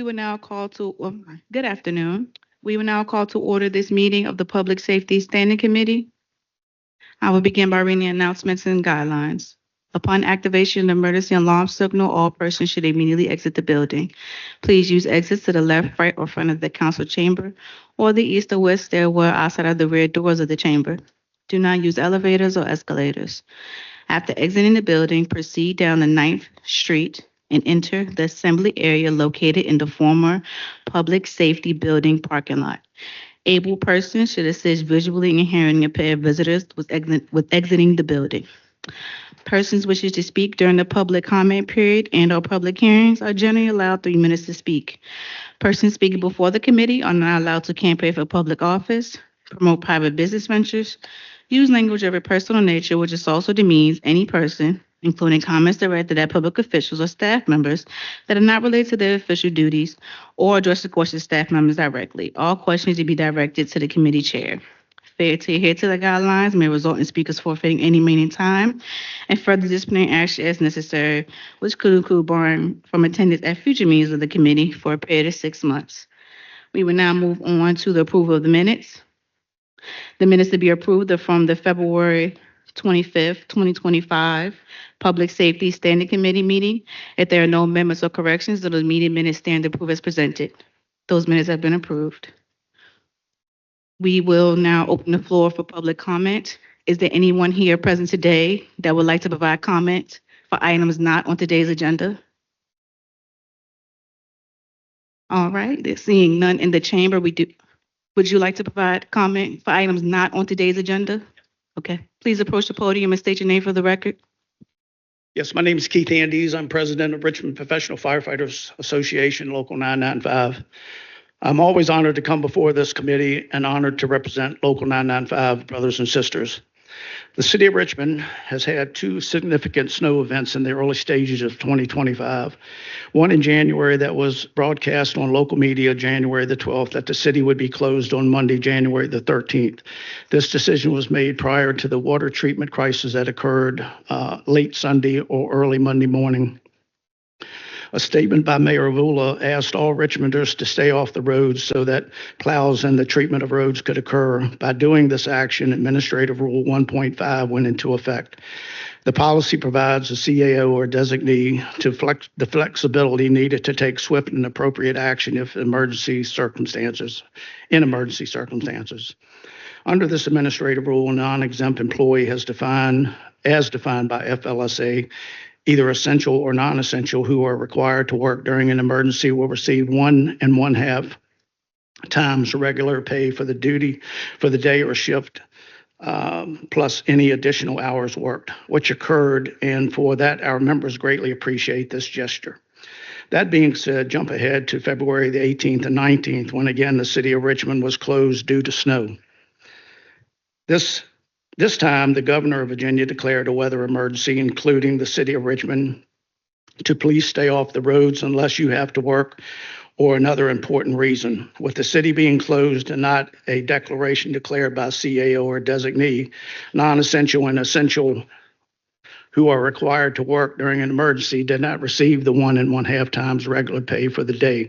We will now call to, good afternoon. We will now call to order this meeting of the Public Safety Standing Committee. I will begin by reading the announcements and guidelines. Upon activation of the emergency alarm signal, all persons should immediately exit the building. Please use exits to the left, right, or front of the council chamber or the east or west stairwell outside of the rear doors of the chamber. Do not use elevators or escalators. After exiting the building, proceed down the 9th Street and enter the assembly area located in the former Public Safety Building parking lot. Able persons should assist visually in hearing impaired visitors with exiting the building. Persons wishing to speak during the public comment period and/or public hearings are generally allowed 3 minutes to speak. Persons speaking before the committee are not allowed to campaign for public office, promote private business ventures, use language of a personal nature, which is also demeans any person, including comments directed at public officials or staff members that are not related to their official duties, or address the question to staff members directly. All questions to be directed to the committee chair. Failure to adhere to the guidelines may result in speakers forfeiting any remaining time and further disciplinary action as necessary, which could include barring from attendance at future meetings of the committee for a period of 6 months. We will now move on to the approval of the minutes. The minutes to be approved are from the February 25th, 2025 Public Safety Standing Committee meeting. If there are no amendments or corrections, the meeting minutes stand approved as presented. Those minutes have been approved. We will now open the floor for public comment. Is there anyone here present today that would like to provide comment for items not on today's agenda? All right, seeing none in the chamber, would you like to provide comment for items not on today's agenda? Okay, please approach the podium and state your name for the record. Yes, my name is Keith Andes. I'm president of Richmond Professional Firefighters Association, Local 995. I'm always honored to come before this committee and honored to represent Local 995 brothers and sisters. The city of Richmond has had 2 significant snow events in the early stages of 2025. One in January that was broadcast on local media January the 12th that the city would be closed on Monday, January the 13th. This decision was made prior to the water treatment crisis that occurred late Sunday or early Monday morning. A statement by Mayor Avula asked all Richmonders to stay off the roads so that plows and the treatment of roads could occur. By doing this action, Administrative Rule 1.5 went into effect. The policy provides a CAO or designee to the flexibility needed to take swift and appropriate action in emergency circumstances. Under this administrative rule, a non-exempt employee as defined by FLSA, either essential or non-essential, who are required to work during an emergency will receive 1 1/2 times regular pay for the duty for the day or shift, plus any additional hours worked, which occurred, and for that our members greatly appreciate this gesture. That being said, jump ahead to February the 18th and 19th, when again the city of Richmond was closed due to snow. This time, the governor of Virginia declared a weather emergency, including the city of Richmond, to please stay off the roads unless you have to work or another important reason. With the city being closed and not a declaration declared by CAO or designee, non-essential and essential who are required to work during an emergency did not receive the 1 1/2 times regular pay for the day,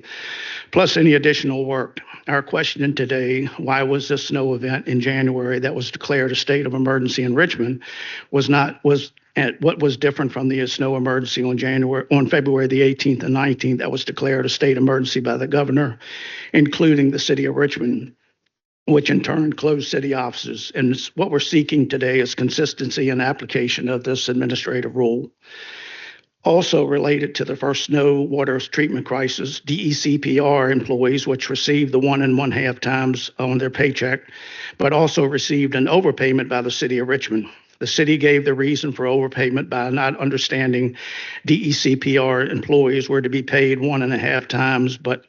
plus any additional work. Our question today, why was this snow event in January that was declared a state of emergency in Richmond what was different from the snow emergency on February the 18th and 19th that was declared a state emergency by the governor, including the city of Richmond, which in turn closed city offices. And what we're seeking today is consistency and application of this administrative rule. Also related to the first snow water treatment crisis, DECPR employees, which received the 1 1/2 times on their paycheck, but also received an overpayment by the city of Richmond. The city gave the reason for overpayment by not understanding DECPR employees were to be paid 1 1/2 times, but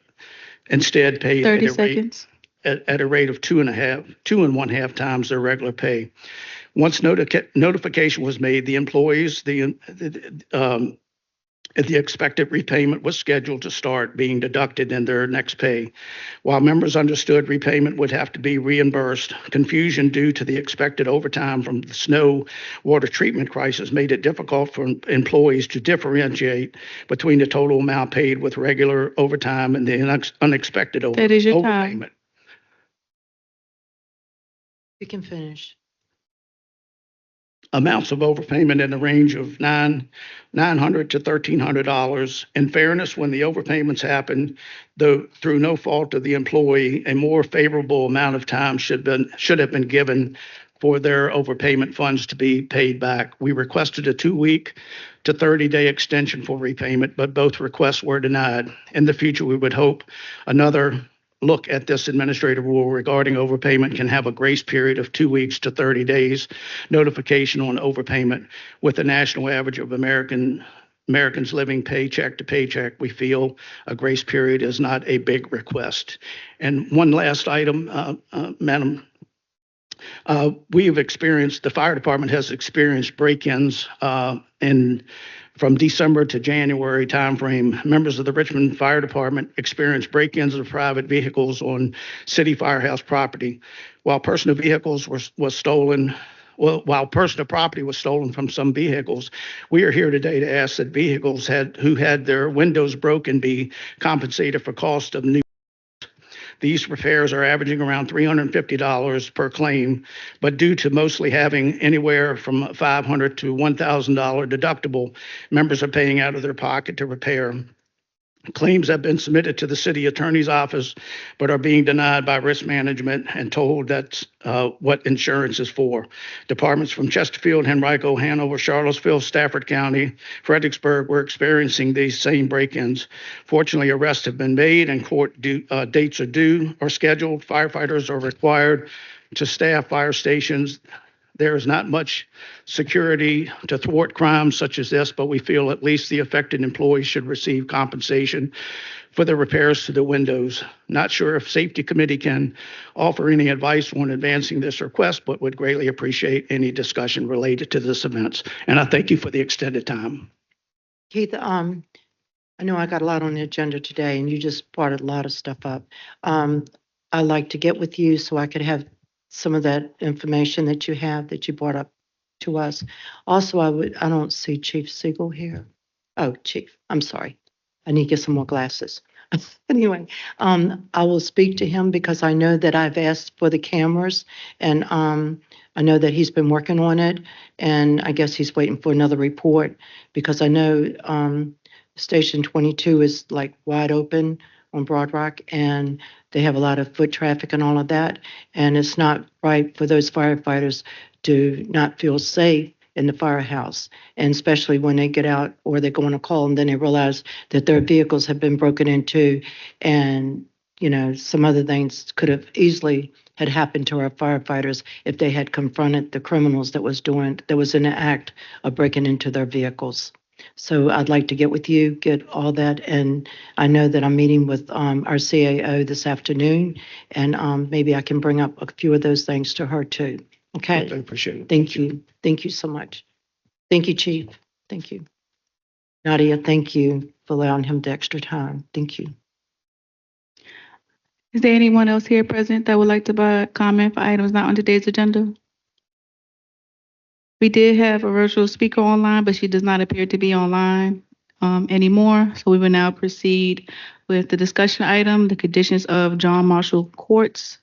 instead paid 30 seconds. At a rate of 2 1/2 times their regular pay. Once notification was made, the employees, if the expected repayment was scheduled to start being deducted in their next pay. While members understood repayment would have to be reimbursed, confusion due to the expected overtime from the snow water treatment crisis made it difficult for employees to differentiate between the total amount paid with regular overtime and the unexpected That is your time. overpayment. You can finish. Amounts of overpayment in the range of $900 to $1,300. In fairness, when the overpayments happen, though through no fault of the employee, a more favorable amount of time should have been given for their overpayment funds to be paid back. We requested a 2-week to 30-day extension for repayment, but both requests were denied. In the future, we would hope another look at this administrative rule regarding overpayment can have a grace period of 2 weeks to 30 days notification on overpayment. With the national average of Americans living paycheck to paycheck, we feel a grace period is not a big request. And one last item, Madam, the fire department has experienced break-ins from December to January timeframe. Members of the Richmond Fire Department experienced break-ins of private vehicles on city firehouse property. While personal vehicles was stolen, while personal property was stolen from some vehicles, we are here today to ask that vehicles who had their windows broken be compensated for cost of new. These repairs are averaging around $350 per claim, but due to mostly having anywhere from $500 to $1,000 deductible, members are paying out of their pocket to repair. Claims have been submitted to the city attorney's office, but are being denied by risk management and told that's what insurance is for. Departments from Chesterfield, Henrico, Hanover, Charlottesville, Stafford County, Fredericksburg were experiencing these same break-ins. Fortunately, arrests have been made and court dates are scheduled. Firefighters are required to staff fire stations. There is not much security to thwart crimes such as this, but we feel at least the affected employees should receive compensation for the repairs to the windows. Not sure if Safety Committee can offer any advice on advancing this request, but would greatly appreciate any discussion related to this event. And I thank you for the extended time. Keith, I know I got a lot on the agenda today, and you just brought a lot of stuff up. I'd like to get with you so I could have some of that information that you have that you brought up to us. Also, I don't see Chief Siegel here. Oh, Chief, I'm sorry. I need to get some more glasses. Anyway, I will speak to him because I know that I've asked for the cameras, and I know that he's been working on it, and I guess he's waiting for another report because I know Station 22 is like wide open on Broad Rock, and they have a lot of foot traffic and all of that. And it's not right for those firefighters to not feel safe in the firehouse. And especially when they get out or they go on a call and then they realize that their vehicles have been broken into, and, you know, some other things could have easily had happened to our firefighters if they had confronted the criminals that was in the act of breaking into their vehicles. So I'd like to get with you, get all that, and I know that I'm meeting with our CAO this afternoon, and maybe I can bring up a few of those things to her too. Okay? I appreciate it. Thank you. Thank you so much. Thank you, Chief. Thank you. Nadia, thank you for allowing him the extra time. Thank you. Is there anyone else here present that would like to comment for items not on today's agenda? We did have a virtual speaker online, but she does not appear to be online anymore. So we will now proceed with the discussion item, the conditions of the John Marshall Courts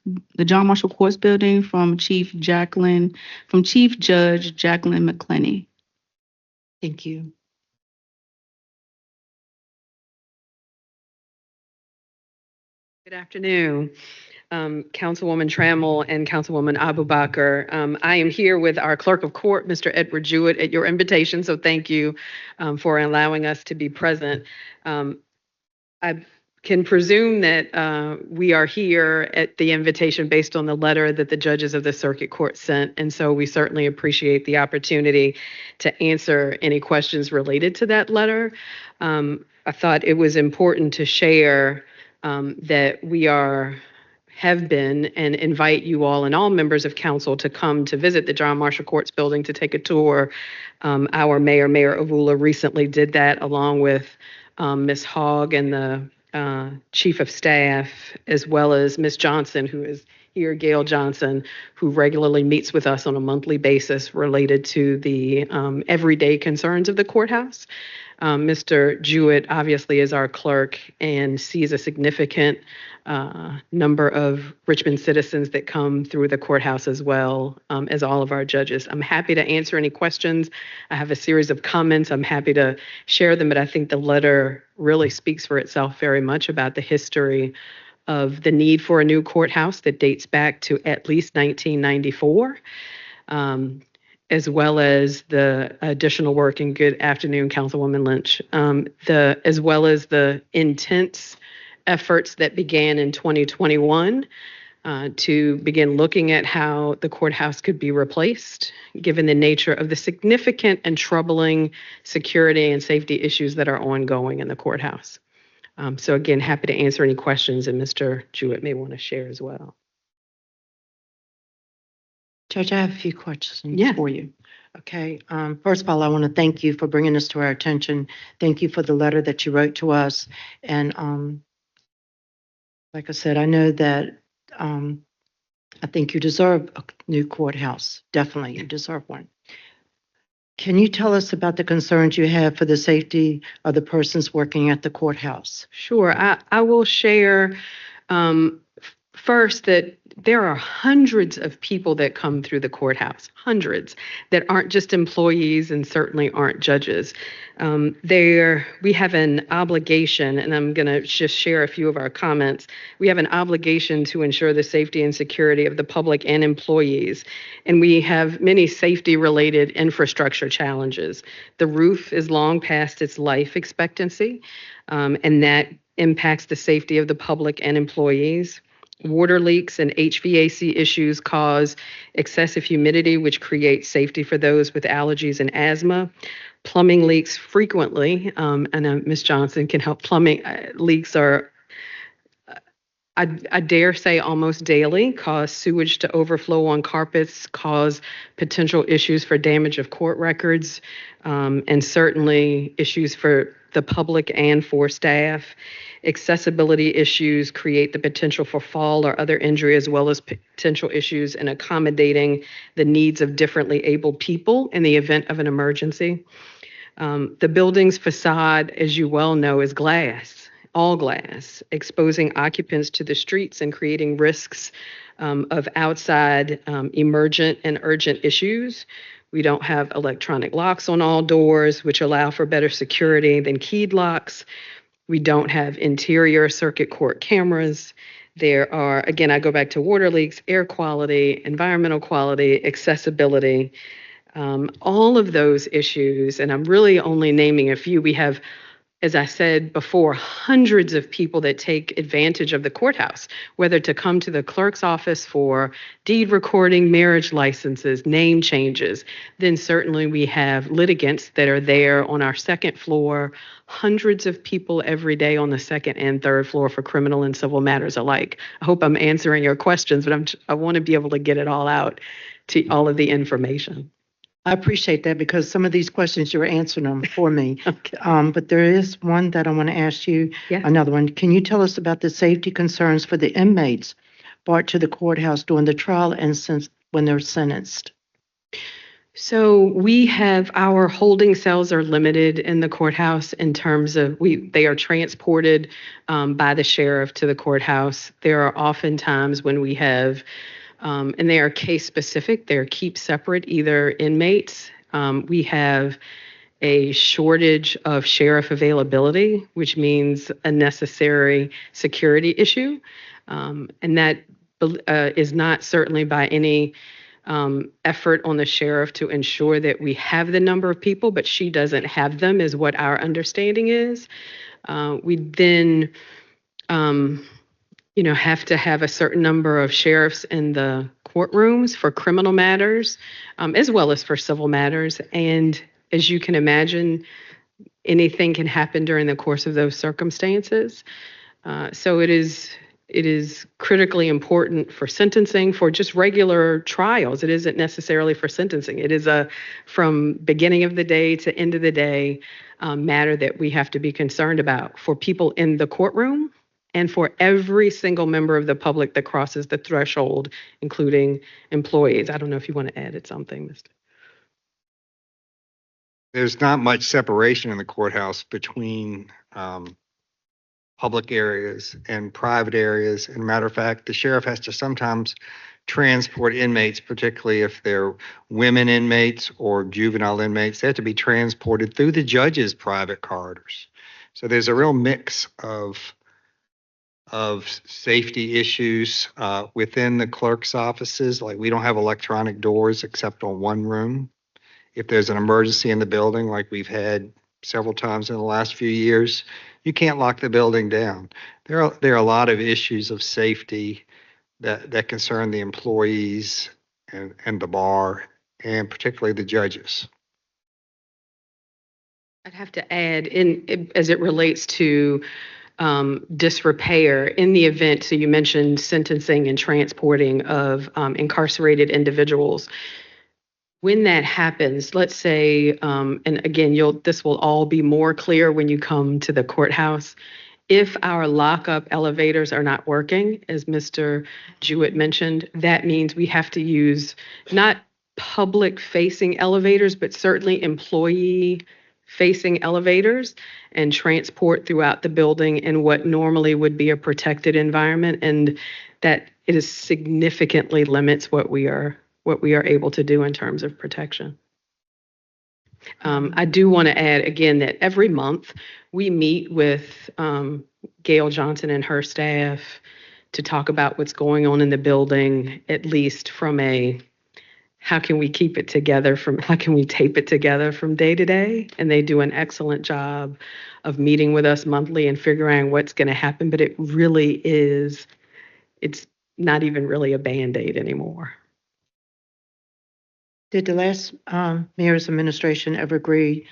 building from Chief Judge Jacqueline McClenny. Thank you. Good afternoon, Councilwoman Trammell and Councilwoman Abubakar. I am here with our Clerk of Court, Mr. Edward Jewett, at your invitation, so thank you for allowing us to be present. I can presume that we are here at the invitation based on the letter that the judges of the Circuit Court sent, and so we certainly appreciate the opportunity to answer any questions related to that letter. I thought it was important to share that we are have been, and invite you all and all members of council to come to visit the John Marshall Courts building to take a tour. Our mayor, Mayor Avula, recently did that along with Ms. Hogg and the chief of staff, as well as Ms. Johnson, who is here, Gail Johnson, who regularly meets with us on a monthly basis related to the everyday concerns of the courthouse. Mr. Jewett obviously is our clerk and sees a significant number of Richmond citizens that come through the courthouse as well as all of our judges. I'm happy to answer any questions. I have a series of comments. I'm happy to share them, but I think the letter really speaks for itself very much about the history of the need for a new courthouse that dates back to at least 1994. As well as the additional work, and good afternoon, Councilwoman Lynch, as well as the intense efforts that began in 2021 to begin looking at how the courthouse could be replaced, given the nature of the significant and troubling security and safety issues that are ongoing in the courthouse. So again, happy to answer any questions, and Mr. Jewett may want to share as well. Judge, I have a few questions Yes. for you. Okay. First of all, I want to thank you for bringing this to our attention. Thank you for the letter that you wrote to us. And like I said, I know that I think you deserve a new courthouse. Definitely, you deserve one. Can you tell us about the concerns you have for the safety of the persons working at the courthouse? Sure. I will share first that there are hundreds of people that come through the courthouse, hundreds that aren't just employees and certainly aren't judges. We have an obligation, and I'm going to just share a few of our comments. We have an obligation to ensure the safety and security of the public and employees, and we have many safety-related infrastructure challenges. The roof is long past its life expectancy, and that impacts the safety of the public and employees. Water leaks and HVAC issues cause excessive humidity, which creates safety for those with allergies and asthma. Plumbing leaks frequently, and Ms. Johnson can help. Plumbing leaks are, I dare say, almost daily, cause sewage to overflow on carpets, cause potential issues for damage of court records, and certainly issues for the public and for staff. Accessibility issues create the potential for fall or other injury, as well as potential issues in accommodating the needs of differently abled people in the event of an emergency. The building's facade, as you well know, is glass, all glass, exposing occupants to the streets and creating risks of outside emergent and urgent issues. We don't have electronic locks on all doors, which allow for better security than keyed locks. We don't have interior circuit court cameras. There are, again, I go back to water leaks, air quality, environmental quality, accessibility, all of those issues. And I'm really only naming a few. We have, as I said before, hundreds of people that take advantage of the courthouse, whether to come to the clerk's office for deed recording, marriage licenses, name changes. Then certainly we have litigants that are there on our second floor, hundreds of people every day on the second and third floor for criminal and civil matters alike. I hope I'm answering your questions, but I want to be able to get it all out to all of the information. I appreciate that because some of these questions you're answering them for me. Okay. But there is one that I want to ask you. Yeah. Another one. Can you tell us about the safety concerns for the inmates brought to the courthouse during the trial and since when they're sentenced? So we have our holding cells are limited in the courthouse in terms of they are transported by the sheriff to the courthouse. There are often times when we have, and they are case specific, they're keep separate, either inmates. We have a shortage of sheriff availability, which means a necessary security issue. And that is not certainly by any effort on the sheriff to ensure that we have the number of people, but she doesn't have them, is what our understanding is. We then, have to have a certain number of sheriffs in the courtrooms for criminal matters, as well as for civil matters. And as you can imagine, anything can happen during the course of those circumstances. So it is It is critically important for sentencing, for just regular trials. It isn't necessarily for sentencing. It is a from beginning of the day to end of the day matter that we have to be concerned about for people in the courtroom and for every single member of the public that crosses the threshold, including employees. I don't know if you want to add something, Mr. There's not much separation in the courthouse between public areas and private areas. And matter of fact, the sheriff has to sometimes transport inmates, particularly if they're women inmates or juvenile inmates. They have to be transported through the judge's private corridors. So there's a real mix of safety issues within the clerk's offices. Like, we don't have electronic doors except on one room. If there's an emergency in the building, like we've had several times in the last few years, you can't lock the building down. There are a lot of issues of safety that concern the employees and the bar, and particularly the judges. I'd have to add, as it relates to disrepair in the event, so you mentioned sentencing and transporting of incarcerated individuals. When that happens, let's say, and again, this will all be more clear when you come to the courthouse. If our lockup elevators are not working, as Mr. Jewett mentioned, that means we have to use not public-facing elevators, but certainly employee-facing elevators and transport throughout the building in what normally would be a protected environment, and that it is significantly limits what we are able to do in terms of protection. I do want to add again that every month we meet with Gail Johnson and her staff to talk about what's going on in the building, at least from how can we keep it together, how can we tape it together from day to day? And they do an excellent job of meeting with us monthly and figuring what's going to happen, but it really is, it's not even really a Band-Aid anymore. Did the last mayor's administration ever agree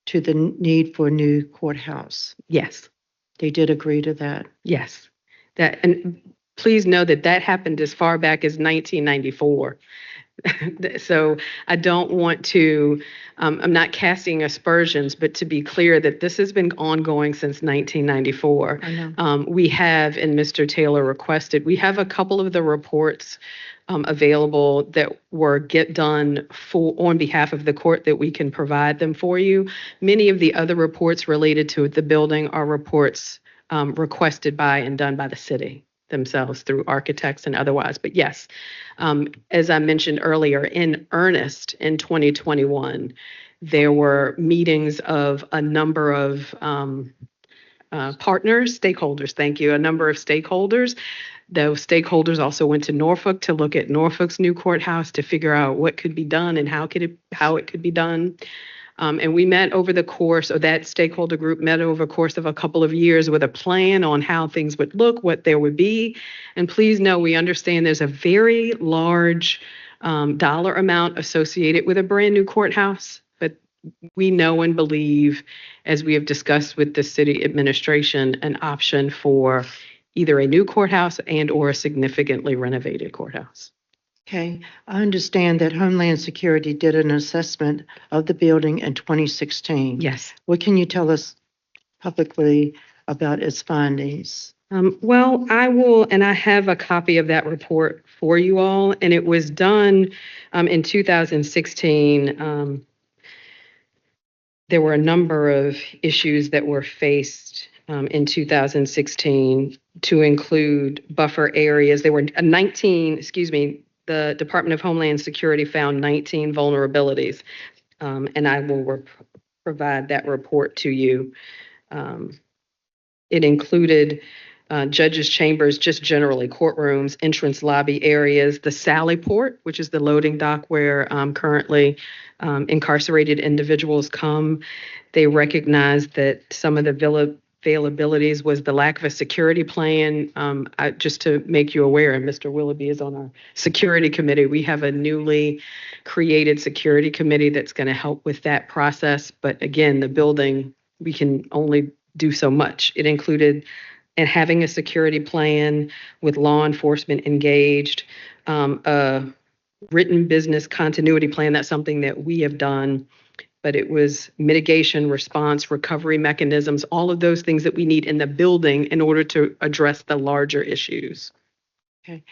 to the need for a new courthouse? Yes. They did agree to that. Yes. And please know that happened as far back as 1994. So I don't want to, I'm not casting aspersions, but to be clear that this has been ongoing since 1994. I know. We have, and Mr. Taylor requested, we have a couple of the reports available that were done on behalf of the court that we can provide them for you. Many of the other reports related to the building are reports requested by and done by the city themselves through architects and otherwise. But yes, as I mentioned earlier, in earnest in 2021, there were meetings of a number of stakeholders, thank you, a number of stakeholders. Those stakeholders also went to Norfolk to look at Norfolk's new courthouse to figure out what could be done and how it could be done. And we met over the course, or that stakeholder group met over the course of a couple of years with a plan on how things would look, what there would be. And please know, we understand there's a very large dollar amount associated with a brand new courthouse, but we know and believe, as we have discussed with the city administration, an option for either a new courthouse and or a significantly renovated courthouse. Okay, I understand that Homeland Security did an assessment of the building in 2016. Yes. What can you tell us publicly about its findings? Well, I will, and I have a copy of that report for you all, and it was done in 2016. There were a number of issues that were faced in 2016 to include buffer areas. There were 19, the Department of Homeland Security found 19 vulnerabilities, and I will provide that report to you. It included judges' chambers, just generally courtrooms, entrance lobby areas, the Sally Port, which is the loading dock where currently incarcerated individuals come. They recognized that some of the availabilities was the lack of a security plan. Just to make you aware, and Mr. Willoughby is on our security committee, we have a newly created security committee that's going to help with that process. But again, the building, we can only do so much. It included and having a security plan with law enforcement engaged, a written business continuity plan. That's something that we have done, but it was mitigation, response, recovery mechanisms, all of those things that we need in the building in order to address the larger issues. Okay.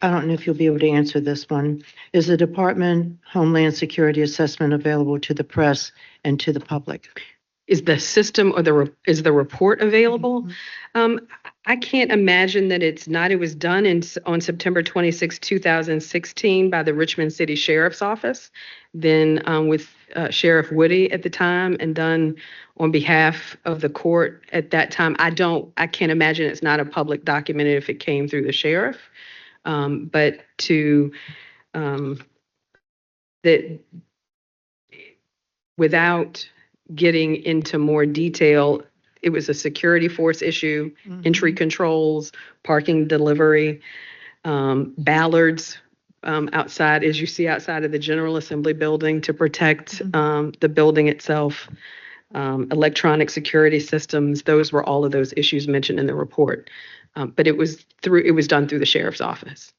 I don't know if you'll be able to answer this one. Is the Department Homeland Security assessment available to the press and to the public? Is the system or is the report available? I can't imagine that it's not. It was done on September 26, 2016 by the Richmond City Sheriff's Office, then with Sheriff Woody at the time, and done on behalf of the court at that time. I can't imagine it's not a public document if it came through the sheriff. But that without getting into more detail, it was a security force issue, entry controls, parking delivery, ballards outside, as you see outside of the General Assembly building to protect the building itself, electronic security systems. Those were all of those issues mentioned in the report. But it was done through the sheriff's office.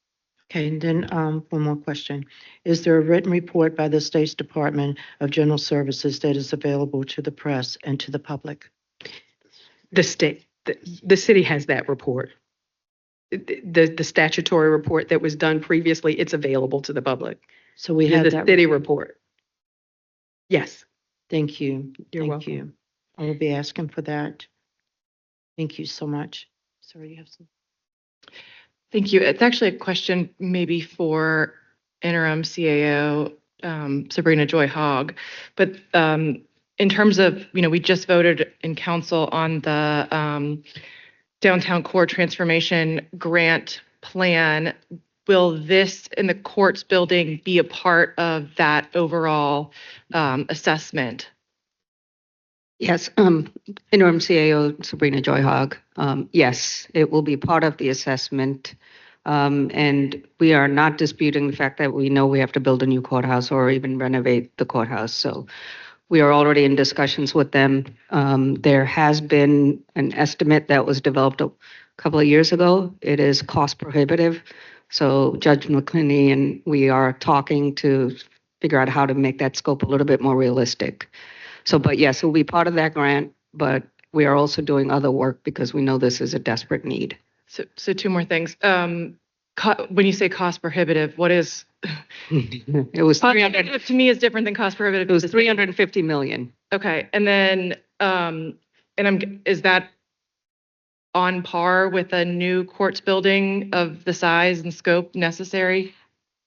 Okay, and then one more question. Is there a written report by the State's Department of General Services that is available to the press and to the public? The city has that report. The statutory report that was done previously, it's available to the public. So we have The that. city report. Yes. Thank you. You're Thank welcome. you. I will be asking for that. Thank you so much. Sorry, you have some. Thank you. It's actually a question maybe for interim CAO Sabrina Joy Hogg. But in terms of, we just voted in council on the downtown core transformation grant plan. Will this in the courts building be a part of that overall assessment? Yes, interim CAO Sabrina Joy Hogg. Yes, it will be part of the assessment. And we are not disputing the fact that we know we have to build a new courthouse or even renovate the courthouse. So we are already in discussions with them. There has been an estimate that was developed a couple of years ago. It is cost prohibitive. So Judge McClinney and we are talking to figure out how to make that scope a little bit more realistic. So, but yes, it will be part of that grant, but we are also doing other work because we know this is a desperate need. So two more things. When you say cost prohibitive, what is? It was 300. To me is different than cost prohibitive. It was 350 million. Okay, and then is that on par with a new courts building of the size and scope necessary?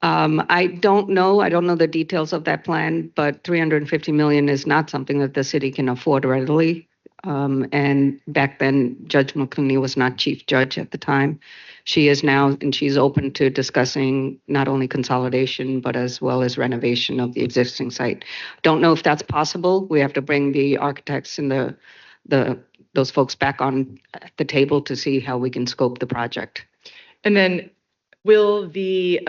I don't know. I don't know the details of that plan, but 350 million is not something that the city can afford readily. And back then, Judge McClinney was not chief judge at the time. She is now, and she's open to discussing not only consolidation, but as well as renovation of the existing site. Don't know if that's possible. We have to bring the architects and those folks back on the table to see how we can scope the project. And then will the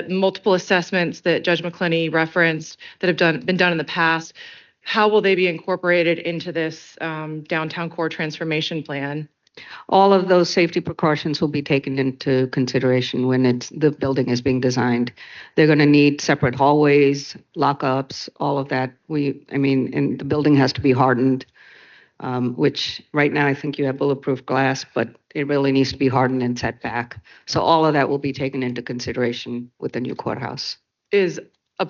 multiple assessments that Judge McClinney referenced that have been done in the past, how will they be incorporated into this downtown core transformation plan? All of those safety precautions will be taken into consideration when the building is being designed. They're going to need separate hallways, lockups, all of that. And the building has to be hardened, which right now I think you have bulletproof glass, but it really needs to be hardened and set back. So all of that will be taken into consideration with the new courthouse. Is a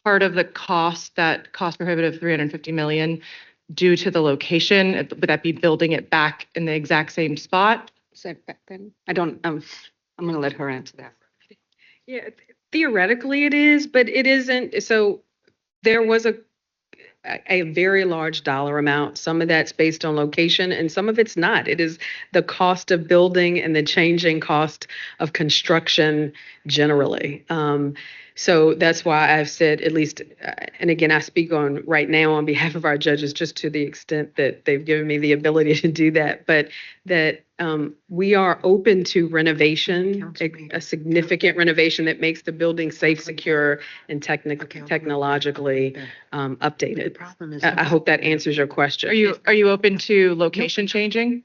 part of the cost, that cost prohibitive 350 million, due to the location? Would that be building it back in the exact same spot? Set back then? I don't, I'm going to let her answer that. Yeah, theoretically it is, but it isn't. So there was a very large dollar amount. Some of that's based on location and some of it's not. It is the cost of building and the changing cost of construction generally. So that's why I've said, at least, and again, I speak on right now on behalf of our judges, just to the extent that they've given me the ability to do that, but that we are open to renovation, a significant renovation that makes the building safe, secure, and technologically updated. I hope that answers your question. Are you open to location changing?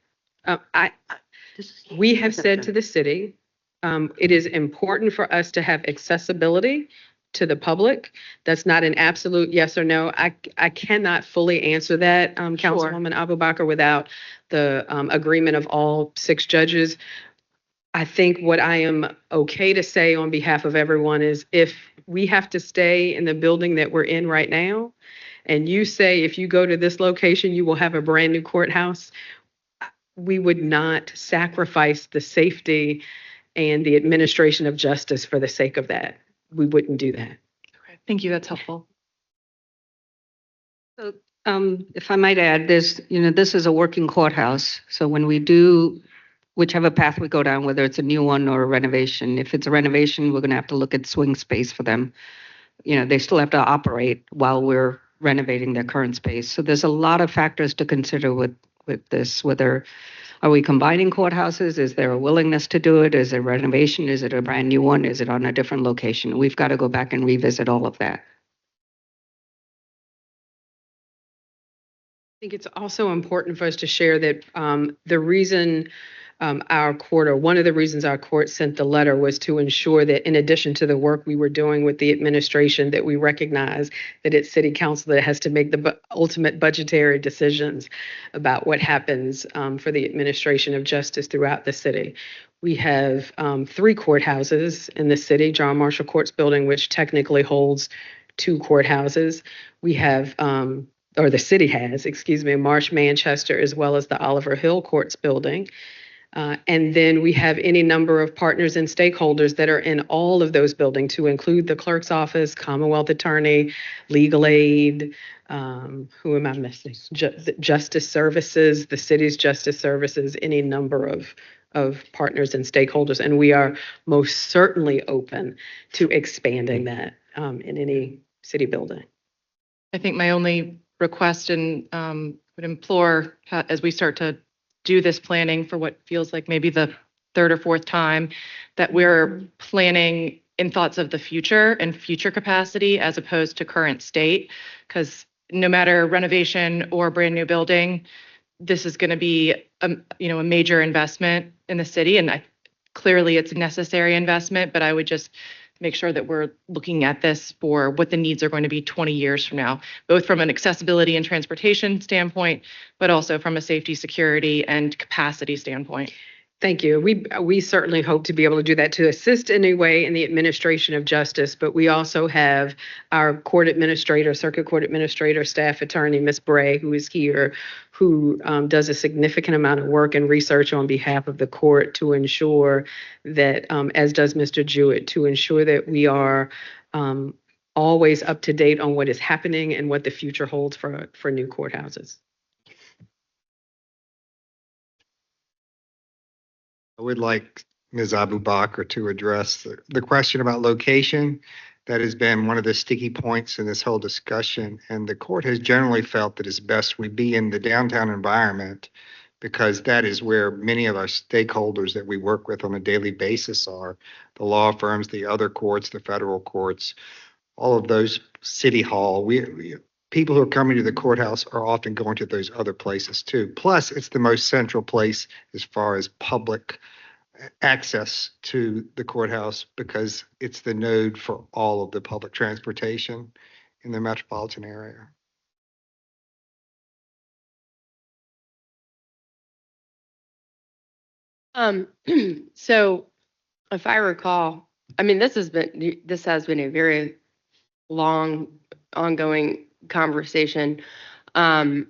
We have said to the city, it is important for us to have accessibility to the public. That's not an absolute yes or no. I cannot fully answer that, Councilwoman Abubakar, without the agreement of all 6 judges. I think what I am okay to say on behalf of everyone is if we have to stay in the building that we're in right now, and you say if you go to this location, you will have a brand new courthouse, we would not sacrifice the safety and the administration of justice for the sake of that. We wouldn't do that. Okay, thank you. That's helpful. So, if I might add, this is a working courthouse. So when we do whichever path we go down, whether it's a new one or a renovation, if it's a renovation, we're going to have to look at swing space for them. They still have to operate while we're renovating their current space. So there's a lot of factors to consider with this. Whether are we combining courthouses? Is there a willingness to do it? Is it a renovation? Is it a brand new one? Is it on a different location? We've got to go back and revisit all of that. I think it's also important for us to share that the reason one of the reasons our court sent the letter was to ensure that in addition to the work we were doing with the administration, that we recognize that it's city council that has to make the ultimate budgetary decisions about what happens for the administration of justice throughout the city. We have 3 courthouses in the city, John Marshall Courts Building, which technically holds 2 courthouses. We have or the city has, Marsh Manchester, as well as the Oliver Hill Courts Building. And then we have any number of partners and stakeholders that are in all of those buildings, to include the clerk's office, Commonwealth Attorney, legal aid, who am I missing? Justice Services, the city's justice services, any number of partners and stakeholders. And we are most certainly open to expanding that in any city building. I think my only request and would implore as we start to do this planning for what feels like maybe the 3rd or 4th time, that we're planning in thoughts of the future and future capacity as opposed to current state. Because no matter renovation or brand new building, this is going to be a major investment in the city, and clearly it's a necessary investment. But I would just make sure that we're looking at this for what the needs are going to be 20 years from now, both from an accessibility and transportation standpoint, but also from a safety, security, and capacity standpoint. Thank you. We certainly hope to be able to do that to assist in a way in the administration of justice, but we also have our court administrator, circuit court administrator, staff attorney, Ms. Bray, who is here, who does a significant amount of work and research on behalf of the court to ensure that, as does Mr. Jewett, to ensure that we are always up to date on what is happening and what the future holds for new courthouses. I would like Ms. Abubakar to address the question about location. That has been one of the sticky points in this whole discussion. And the court has generally felt that it's best we be in the downtown environment, because that is where many of our stakeholders that we work with on a daily basis are. The law firms, the other courts, the federal courts, all of those, City Hall. People who are coming to the courthouse are often going to those other places too. Plus, it's the most central place as far as public access to the courthouse, because it's the node for all of the public transportation in the metropolitan area. So if I recall, I mean, this has been a very long, ongoing conversation. And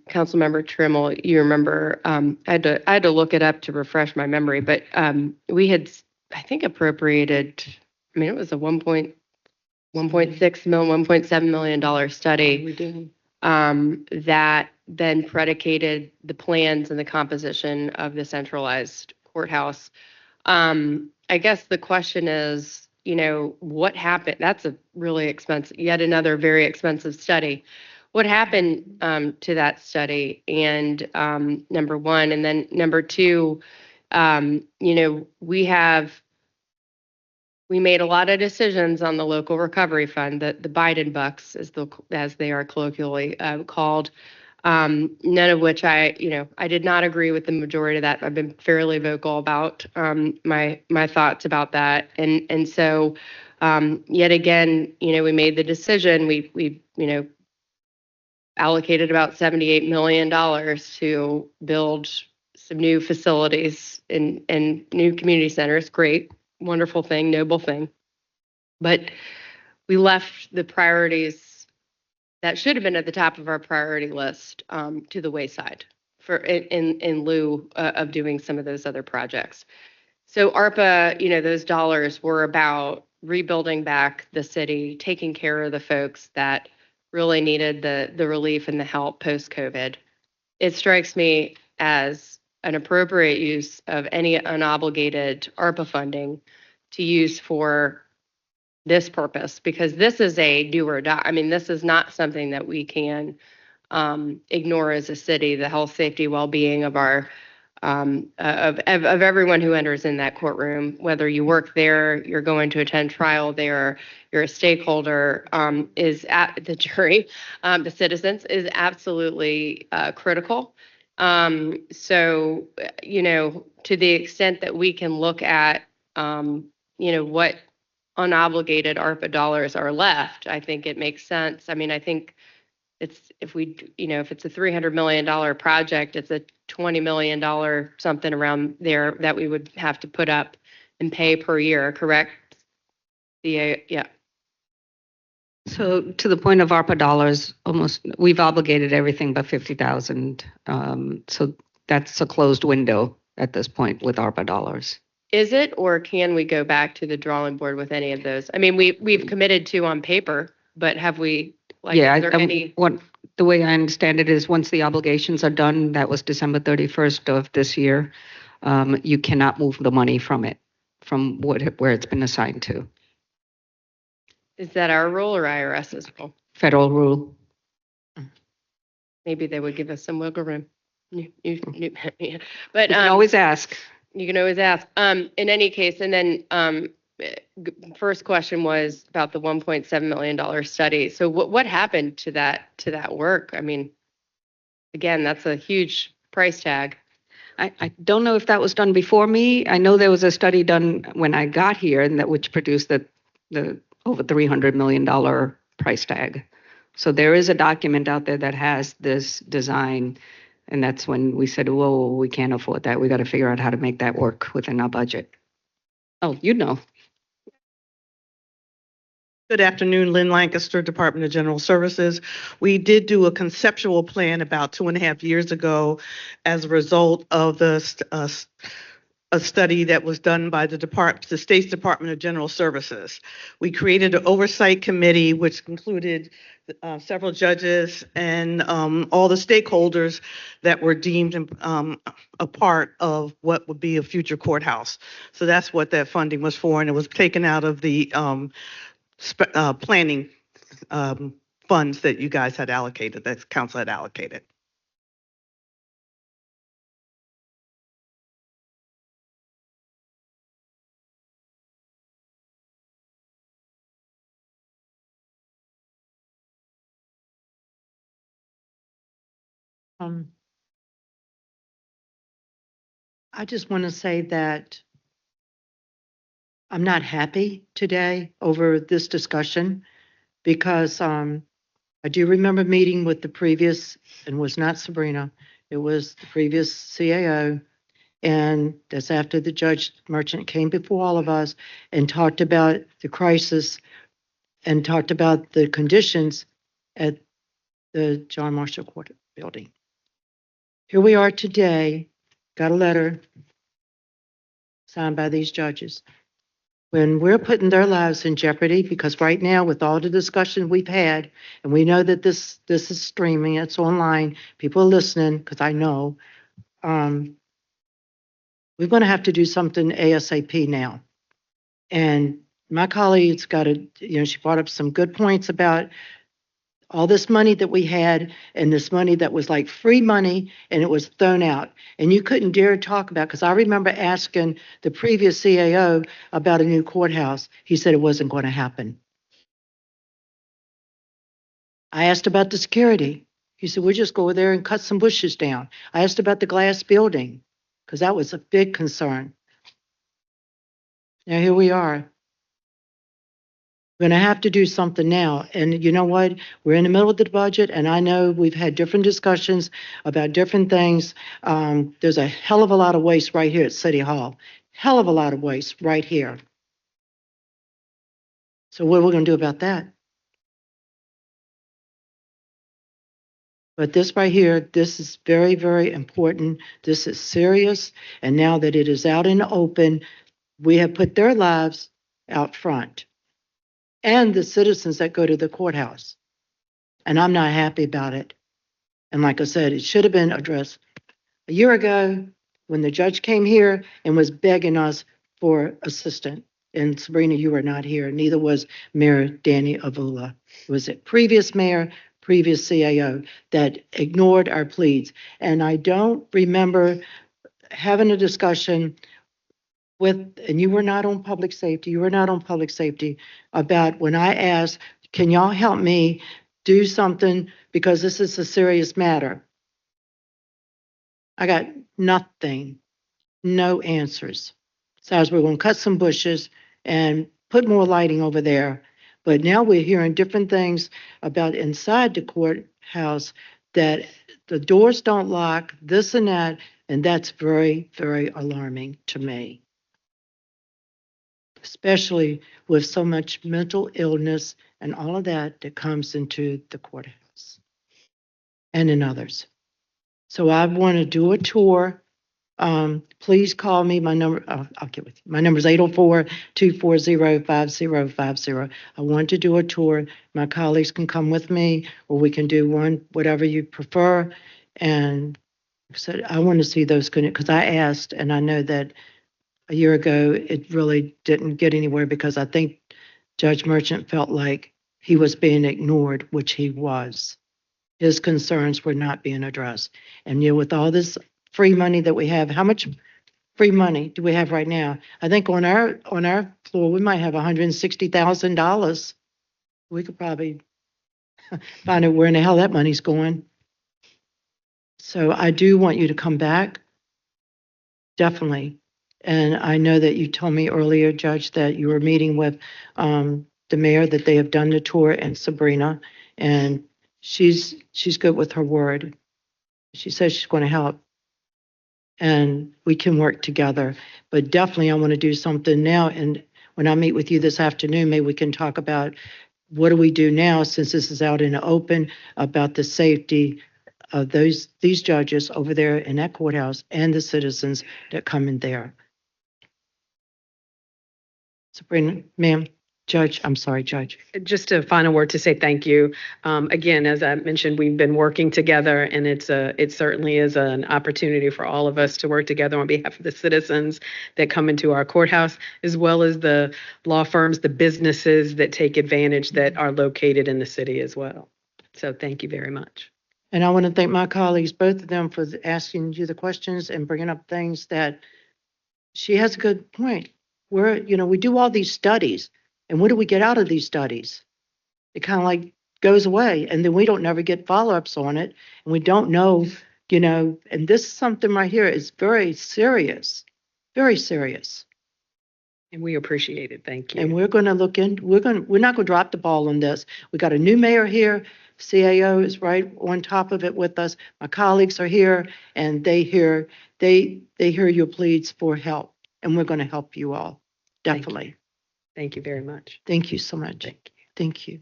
Councilmember Trammell, you remember, I had to look it up to refresh my memory, but we had, I think, appropriated, I mean, it was a $1.6 million, $1.7 million study that then predicated the plans and the composition of the centralized courthouse. I guess the question is, what happened? That's a really expensive, yet another very expensive study. What happened to that study? And number one, and then number two, we made a lot of decisions on the local recovery fund, the Biden bucks, as they are colloquially called. none of which I did not agree with the majority of that. I've been fairly vocal about my thoughts about that. And so yet again, we made the decision, we allocated about $78 million to build some new facilities and new community centers. Great, wonderful thing, noble thing. But we left the priorities that should have been at the top of our priority list to the wayside in lieu of doing some of those other projects. So ARPA, those dollars were about rebuilding back the city, taking care of the folks that really needed the relief and the help post-COVID. It strikes me as an appropriate use of any unobligated ARPA funding to use for this purpose, because this is a do or die. I mean, this is not something that we can ignore as a city. The health, safety, well-being of our of everyone who enters in that courtroom, whether you work there, you're going to attend trial there, you're a stakeholder, is at the jury, the citizens, is absolutely critical. So, to the extent that we can look at, what unobligated ARPA dollars are left, I think it makes sense. I mean, I think if it's a $300 million project, it's a $20 million something around there that we would have to put up and pay per year, correct? Yeah. So to the point of ARPA dollars, we've obligated everything but 50,000. So that's a closed window at this point with ARPA dollars. Is it, or can we go back to the drawing board with any of those? I mean, we've committed to on paper, but have we? Yeah, is there any? The way I understand it is once the obligations are done, that was December 31st of this year, you cannot move the money from where it's been assigned to. Is that our rule or IRS's rule? Federal rule. Maybe they would give us some wiggle room. But You can always ask. You can always ask. In any case, and then first question was about the $1.7 million study. So what happened to that work? I mean, again, that's a huge price tag. I don't know if that was done before me. I know there was a study done when I got here, and which produced the over $300 million price tag. So there is a document out there that has this design. And that's when we said, whoa, we can't afford that. We got to figure out how to make that work within our budget. Oh, you know. Good afternoon, Lynn Lancaster, Department of General Services. We did do a conceptual plan about 2.5 years ago as a result of a study that was done by the State's Department of General Services. We created an oversight committee, which included several judges and all the stakeholders that were deemed a part of what would be a future courthouse. So that's what that funding was for, and it was taken out of the planning funds that you guys had allocated, that council had allocated. I just want to say that I'm not happy today over this discussion because I do remember meeting with the previous, and was not Sabrina, it was the previous CAO. And that's after the Judge Merchant came before all of us and talked about the crisis and talked about the conditions at the John Marshall Court building. Here we are today, got a letter signed by these judges. When we're putting their lives in jeopardy, because right now with all the discussion we've had, and we know that this is streaming, it's online, people are listening, because I know, we're going to have to do something ASAP now. And my colleague's she brought up some good points about all this money that we had and this money that was like free money and it was thrown out. And you couldn't dare talk about, because I remember asking the previous CAO about a new courthouse. He said it wasn't going to happen. I asked about the security. He said, we'll just go over there and cut some bushes down. I asked about the glass building, because that was a big concern. Now here we are. We're going to have to do something now. And you know what? We're in the middle of the budget, and I know we've had different discussions about different things. There's a hell of a lot of waste right here at City Hall. Hell of a lot of waste right here. So what are we going to do about that? But this right here, this is very, very important. This is serious. And now that it is out in the open, we have put their lives out front and the citizens that go to the courthouse. And I'm not happy about it. And like I said, it should have been addressed a year ago when the judge came here and was begging us for assistance. And Sabrina, you were not here. Neither was Mayor Danny Avula. It was a previous mayor, previous CAO that ignored our pleas. And I don't remember having a discussion with, and you were not on public safety, about when I asked, can y'all help me do something because this is a serious matter? I got nothing, no answers. So as we're going to cut some bushes and put more lighting over there. But now we're hearing different things about inside the courthouse, that the doors don't lock, this and that, and that's very, very alarming to me. Especially with so much mental illness and all of that that comes into the courthouse and in others. So I want to do a tour. Please call me. My number, I'll get with you. My number is 804-240-5050. I want to do a tour. My colleagues can come with me, or we can do one, whatever you prefer. And I said, I want to see those, because I asked, and I know that a year ago, it really didn't get anywhere because I think Judge Merchant felt like he was being ignored, which he was. His concerns were not being addressed. And with all this free money that we have, how much free money do we have right now? I think on our floor, we might have $160,000. We could probably find out where in the hell that money's going. So I do want you to come back, definitely. And I know that you told me earlier, Judge, that you were meeting with the mayor, that they have done the tour, and Sabrina, and she's good with her word. She says she's going to help, and we can work together. But definitely, I want to do something now. And when I meet with you this afternoon, maybe we can talk about what do we do now, since this is out in the open, about the safety of these judges over there in that courthouse and the citizens that come in there. Sabrina, ma'am, Judge, I'm sorry, Judge. Just a final word to say thank you. Again, as I mentioned, we've been working together, and it certainly is an opportunity for all of us to work together on behalf of the citizens that come into our courthouse, as well as the law firms, the businesses that take advantage that are located in the city as well. So thank you very much. And I want to thank my colleagues, both of them, for asking you the questions and bringing up things that she has a good point. We do all these studies, and what do we get out of these studies? It kind of like goes away, and then we don't never get follow-ups on it, and we don't know, and this is something right here is very serious, very serious. And we appreciate it. Thank you. And we're going to look in, we're not going to drop the ball on this. We got a new mayor here. CAO is right on top of it with us. My colleagues are here, and they hear your pleas for help, and we're going to help you all. Definitely. Thank you very much. Thank you so much. Thank you.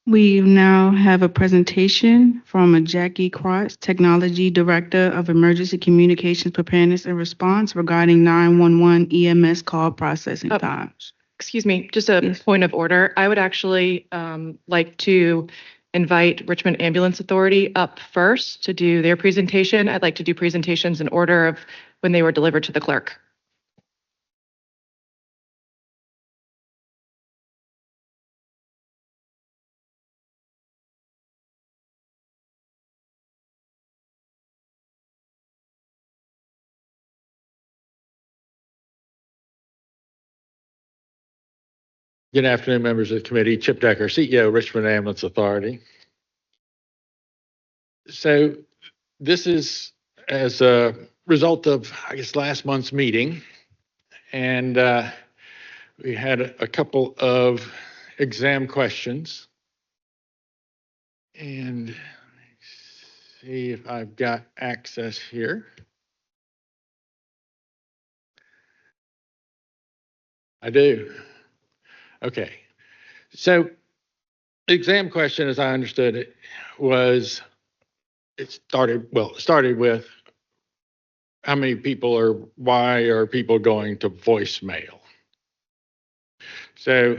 We now have a presentation from Jackie Cross, Technology Director of Emergency Communications Preparedness and Response, regarding 911 EMS call processing times. Excuse me, just a point of order. I would actually like to invite Richmond Ambulance Authority up first to do their presentation. I'd like to do presentations in order of when they were delivered to the clerk. Good afternoon, members of the committee. Chip Decker, CEO, Richmond Ambulance Authority. So this is as a result of, I guess, last month's meeting. And we had a couple of exam questions. And let me see if I've got access here. I do. Okay. So the exam question, as I understood it, was it started with how many people or why are people going to voicemail? So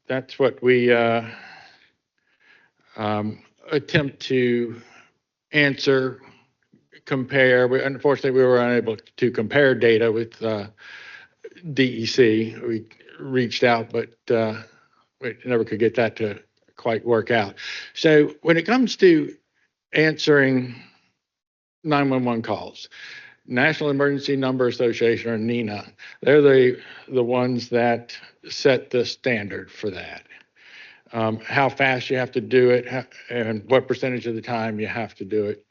that's what we attempt to answer, compare. Unfortunately, we were unable to compare data with DEC. We reached out, but we never could get that to quite work out. So when it comes to answering 911 calls, National Emergency Number Association, or NENA, they're the ones that set the standard for that. How fast you have to do it, and what percentage of the time you have to do it.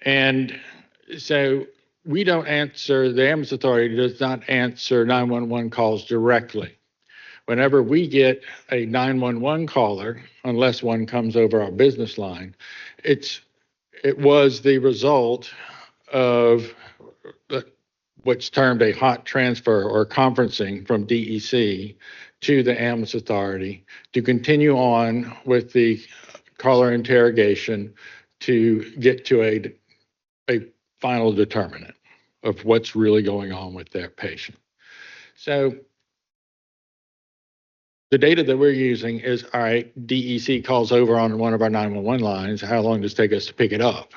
And so we don't answer, the Ambulance Authority does not answer 911 calls directly. Whenever we get a 911 caller, unless one comes over our business line, it was the result of what's termed a hot transfer or conferencing from DEC to the Ambulance Authority to continue on with the caller interrogation to get to a final determinant of what's really going on with their patient. So the data that we're using is, all right, DEC calls over on one of our 911 lines. How long does it take us to pick it up?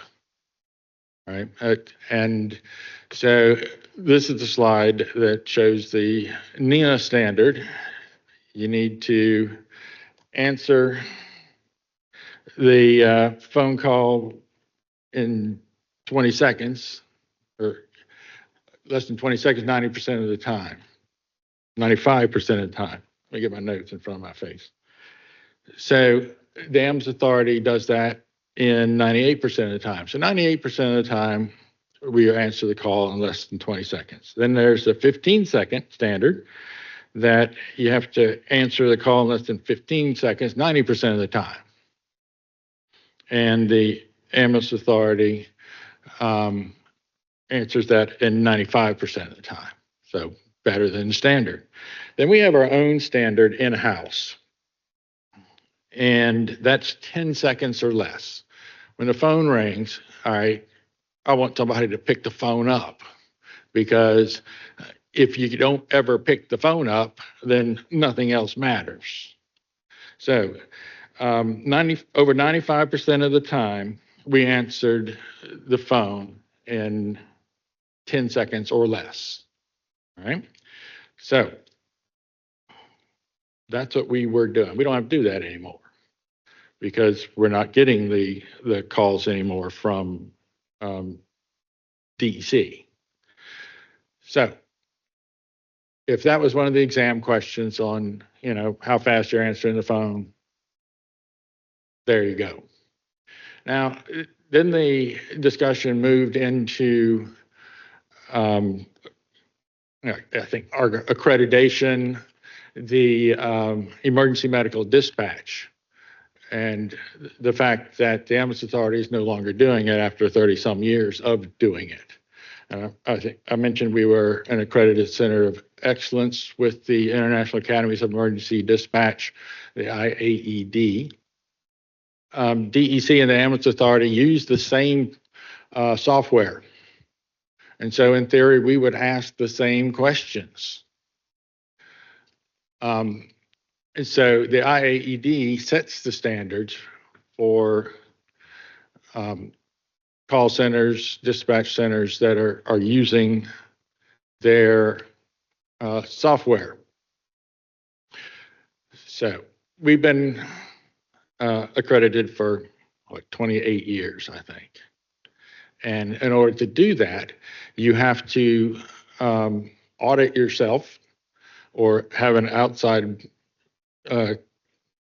Right. And so this is the slide that shows the NENA standard. You need to answer the phone call in 20 seconds, or less than 20 seconds, 90% of the time, 95% of the time. Let me get my notes in front of my face. So the AMS Authority does that in 98% of the time. So 98% of the time, we answer the call in less than 20 seconds. Then there's a 15-second standard that you have to answer the call in less than 15 seconds, 90% of the time. And the Ambulance Authority answers that in 95% of the time. So better than the standard. Then we have our own standard in-house. And that's 10 seconds or less. When the phone rings, all right, I want somebody to pick the phone up, because if you don't ever pick the phone up, then nothing else matters. So over 95% of the time, we answered the phone in 10 seconds or less. All right. So that's what we were doing. We don't have to do that anymore because we're not getting the calls anymore from DEC. So if that was one of the exam questions on, how fast you're answering the phone, there you go. Now, then the discussion moved into, I think, our accreditation, the emergency medical dispatch, and the fact that the Ambulance Authority is no longer doing it after 30-some years of doing it. I think I mentioned we were an accredited center of excellence with the International Academies of Emergency Dispatch, the IAED. DEC and the Ambulance Authority use the same software. And so in theory, we would ask the same questions. And so the IAED sets the standards for call centers, dispatch centers that are using their software. So we've been accredited for 28 years, I think. And in order to do that, you have to audit yourself or have an outside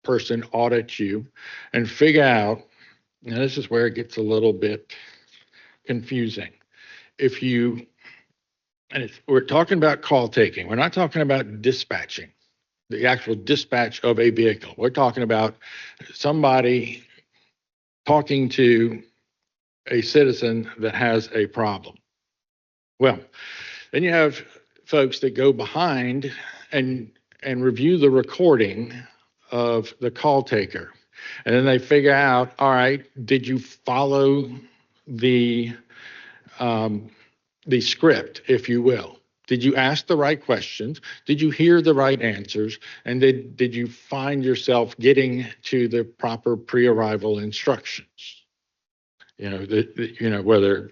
person audit you and figure out, and this is where it gets a little bit confusing. If you, we're talking about call taking, we're not talking about dispatching, the actual dispatch of a vehicle. We're talking about somebody talking to a citizen that has a problem. Well, then you have folks that go behind and review the recording of the call taker. And then they figure out, all right, did you follow the script, if you will? Did you ask the right questions? Did you hear the right answers? And did you find yourself getting to the proper pre-arrival instructions? Whether,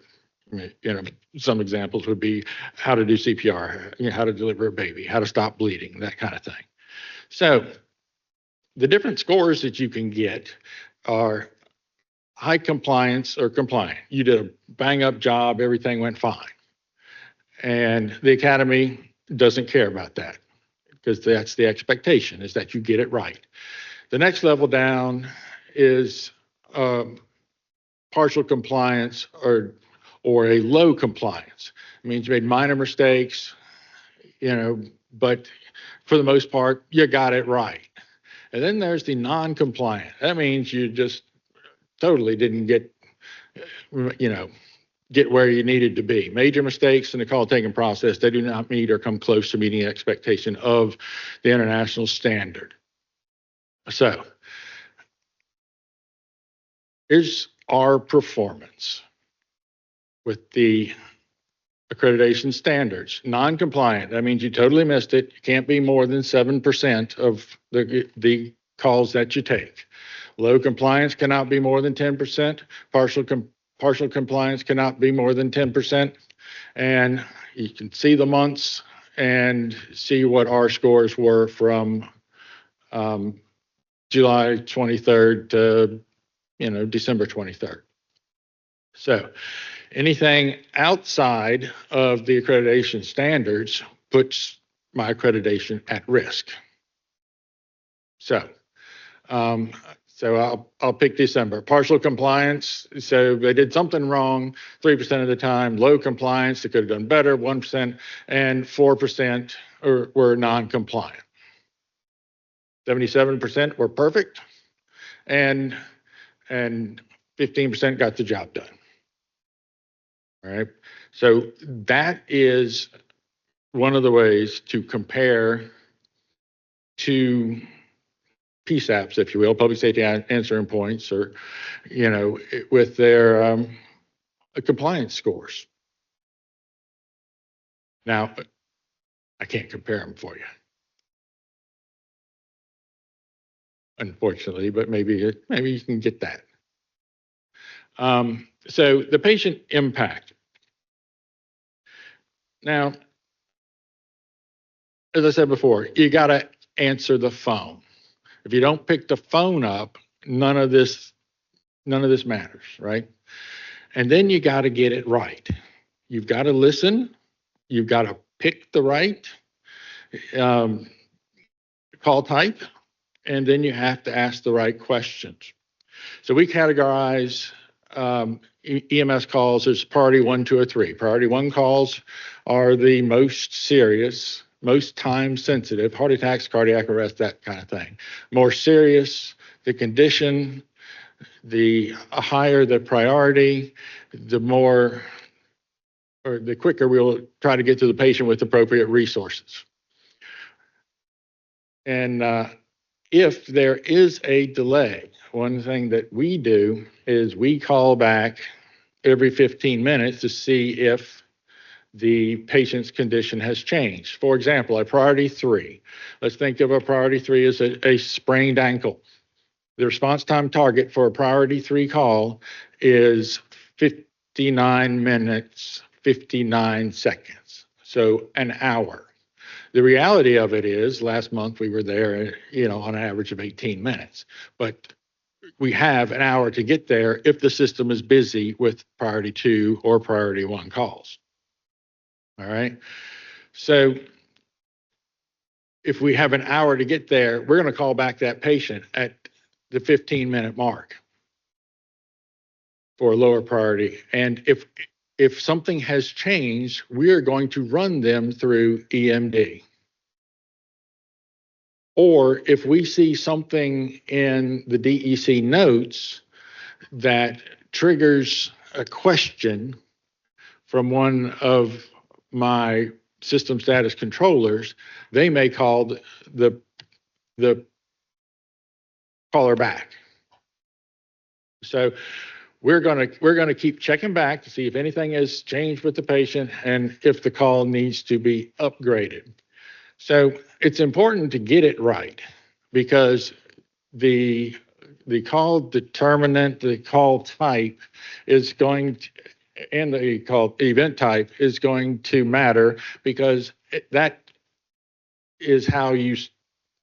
some examples would be how to do CPR, how to deliver a baby, how to stop bleeding, that kind of thing. So the different scores that you can get are high compliance or compliant. You did a bang up job, everything went fine. And the academy doesn't care about that because that's the expectation, is that you get it right. The next level down is partial compliance or a low compliance. It means you made minor mistakes, but for the most part, you got it right. And then there's the non-compliant. That means you just totally didn't get where you needed to be. Major mistakes in the call taking process, they do not meet or come close to meeting the expectation of the international standard. So here's our performance with the accreditation standards. Non-compliant, that means you totally missed it. You can't be more than 7% of the calls that you take. Low compliance cannot be more than 10%. Partial compliance cannot be more than 10%. And you can see the months and see what our scores were from July 23rd to December 23rd. So anything outside of the accreditation standards puts my accreditation at risk. So I'll pick December. Partial compliance, so they did something wrong 3% of the time. Low compliance, they could have done better, 1%, and 4% were non-compliant. 77% were perfect, and 15% got the job done. All right. So that is one of the ways to compare to PSAPs, if you will, public safety answering points, or, with their compliance scores. Now, I can't compare them for you, unfortunately, but maybe you can get that. So the patient impact. Now, as I said before, you got to answer the phone. If you don't pick the phone up, none of this matters, right? And then you got to get it right. You've got to listen. You've got to pick the right call type, and then you have to ask the right questions. So we categorize EMS calls as priority 1, 2, or 3. Priority 1 calls are the most serious, most time sensitive, heart attacks, cardiac arrest, that kind of thing. More serious, the condition, the higher the priority, the more or the quicker we'll try to get to the patient with appropriate resources. And if there is a delay, one thing that we do is we call back every 15 minutes to see if the patient's condition has changed. For example, a priority 3. Let's think of a priority 3 as a sprained ankle. The response time target for a priority 3 call is 59 minutes, 59 seconds. So an hour. The reality of it is last month we were there, on an average of 18 minutes, but we have an hour to get there if the system is busy with priority 2 or priority 1 calls. All right. So if we have an hour to get there, we're going to call back that patient at the 15-minute mark for a lower priority. And if something has changed, we are going to run them through EMD. Or if we see something in the DEC notes that triggers a question from one of my system status controllers, they may call the caller back. So we're gonna keep checking back to see if anything has changed with the patient and if the call needs to be upgraded. So it's important to get it right, because the call determinant, the call type is going to, and the call event type is going to matter, because that is how you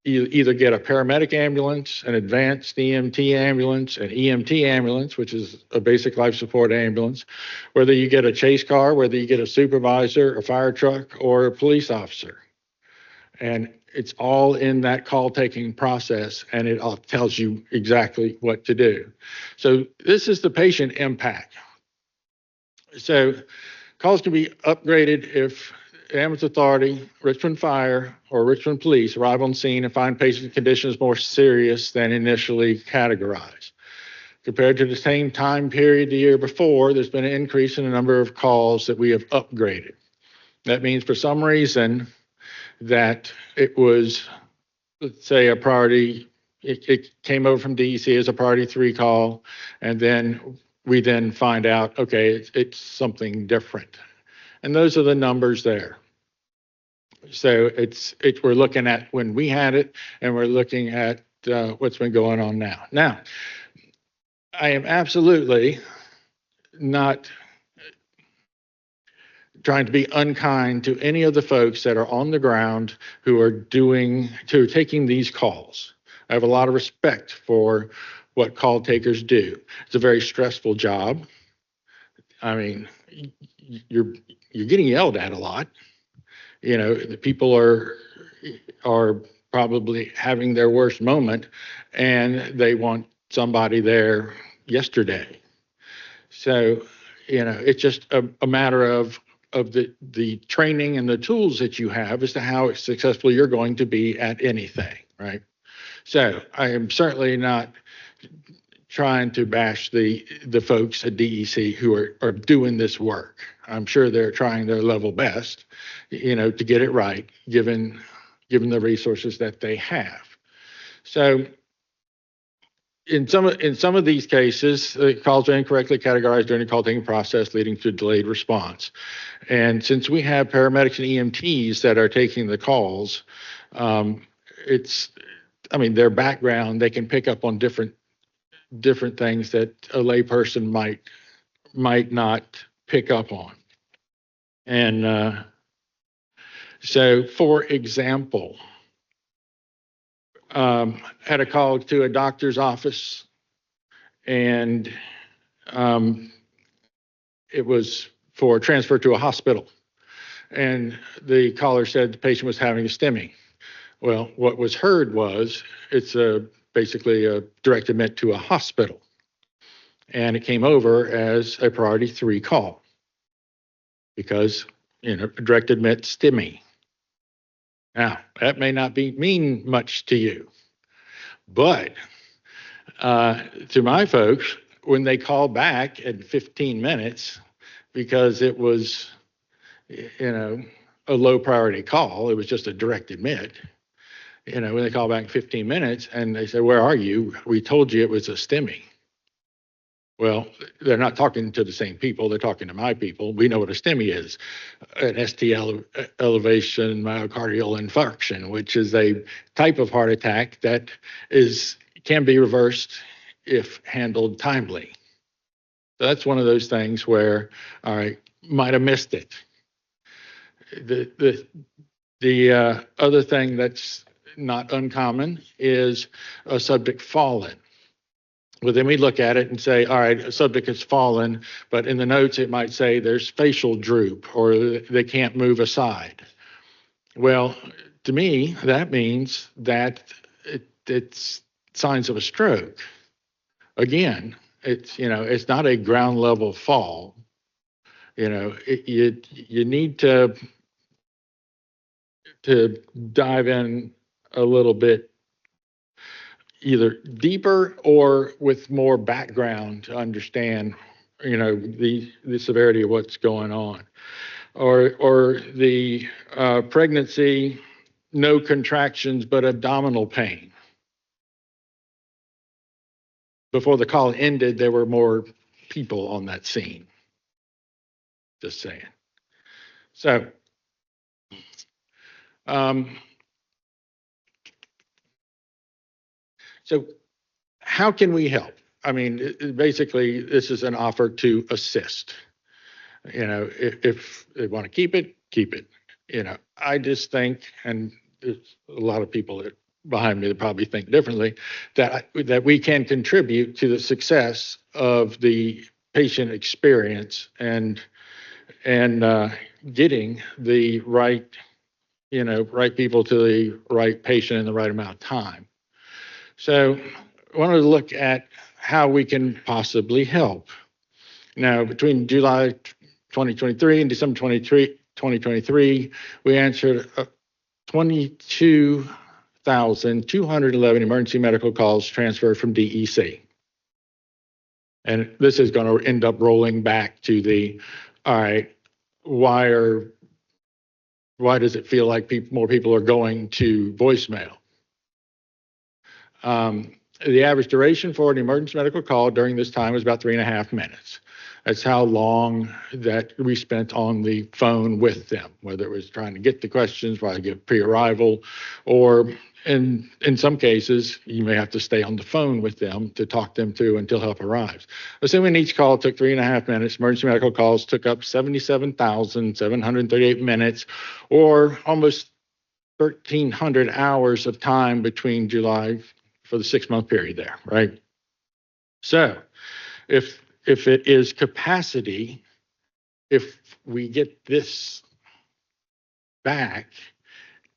either get a paramedic ambulance, an advanced EMT ambulance, an EMT ambulance, which is a basic life support ambulance, whether you get a chase car, whether you get a supervisor, a fire truck, or a police officer. And it's all in that call taking process, and it all tells you exactly what to do. So this is the patient impact. So calls can be upgraded if ambulance authority, Richmond Fire, or Richmond Police arrive on scene and find patient conditions more serious than initially categorized. Compared to the same time period the year before, there's been an increase in the number of calls that we have upgraded. That means for some reason that it was, let's say, a priority, it came over from DEC as a priority 3 call, and then we then find out, okay, it's something different. And those are the numbers there. So we're looking at when we had it, and we're looking at what's been going on now. Now, I am absolutely not trying to be unkind to any of the folks that are on the ground who are taking these calls. I have a lot of respect for what call takers do. It's a very stressful job. I mean, you're getting yelled at a lot. You know, the people are probably having their worst moment, and they want somebody there yesterday. So, you know, it's just a matter of the training and the tools that you have as to how successful you're going to be at anything, right? So I am certainly not trying to bash the folks at DEC who are doing this work. I'm sure they're trying their level best, you know, to get it right, given the resources that they have. So in some of these cases, the calls are incorrectly categorized during the call taking process, leading to delayed response. And since we have paramedics and EMTs that are taking the calls, their background, they can pick up on different things that a layperson might not pick up on. And so, for example, had a call to a doctor's office, and it was for transfer to a hospital. And the caller said the patient was having a STEMI. Well, what was heard was it's basically a direct admit to a hospital. And it came over as a priority 3 call because, you know, a direct admit STEMI. Now, that may not mean much to you, but to my folks, when they call back at 15 minutes, because it was, you know, a low priority call, it was just a direct admit, you know, when they call back in 15 minutes and they say, where are you? We told you it was a STEMI. Well, they're not talking to the same people. They're talking to my people. We know what a STEMI is, an ST elevation myocardial infarction, which is a type of heart attack that can be reversed if handled timely. So that's one of those things where, all right, might have missed it. The other thing that's not uncommon is a subject fallen. Well, then we look at it and say, all right, a subject has fallen, but in the notes it might say there's facial droop or they can't move aside. Well, to me, that means that it's signs of a stroke. Again, it's not a ground level fall. You need to dive in a little bit either deeper or with more background to understand, the severity of what's going on, or the pregnancy, no contractions but abdominal pain. Before the call ended, there were more people on that scene. Just saying. So, so how can we help? I mean, basically, this is an offer to assist. If they want to keep it, keep it. I just think, and there's a lot of people behind me that probably think differently, that we can contribute to the success of the patient experience and getting the right people to the right patient in the right amount of time. So I wanted to look at how we can possibly help. Now, between July 2023 and December 2023, we answered 22,211 emergency medical calls transferred from DEC. And this is going to end up rolling back to all right, why does it feel like more people are going to voicemail? The average duration for an emergency medical call during this time was about 3.5 minutes. That's how long that we spent on the phone with them, whether it was trying to get the questions, trying to get pre-arrival, or in some cases, you may have to stay on the phone with them to talk them through until help arrives. Assuming each call took 3.5 minutes, emergency medical calls took up 77,738 minutes, or almost 1,300 hours of time between July for the 6-month period there, right? So if it is capacity, if we get this back,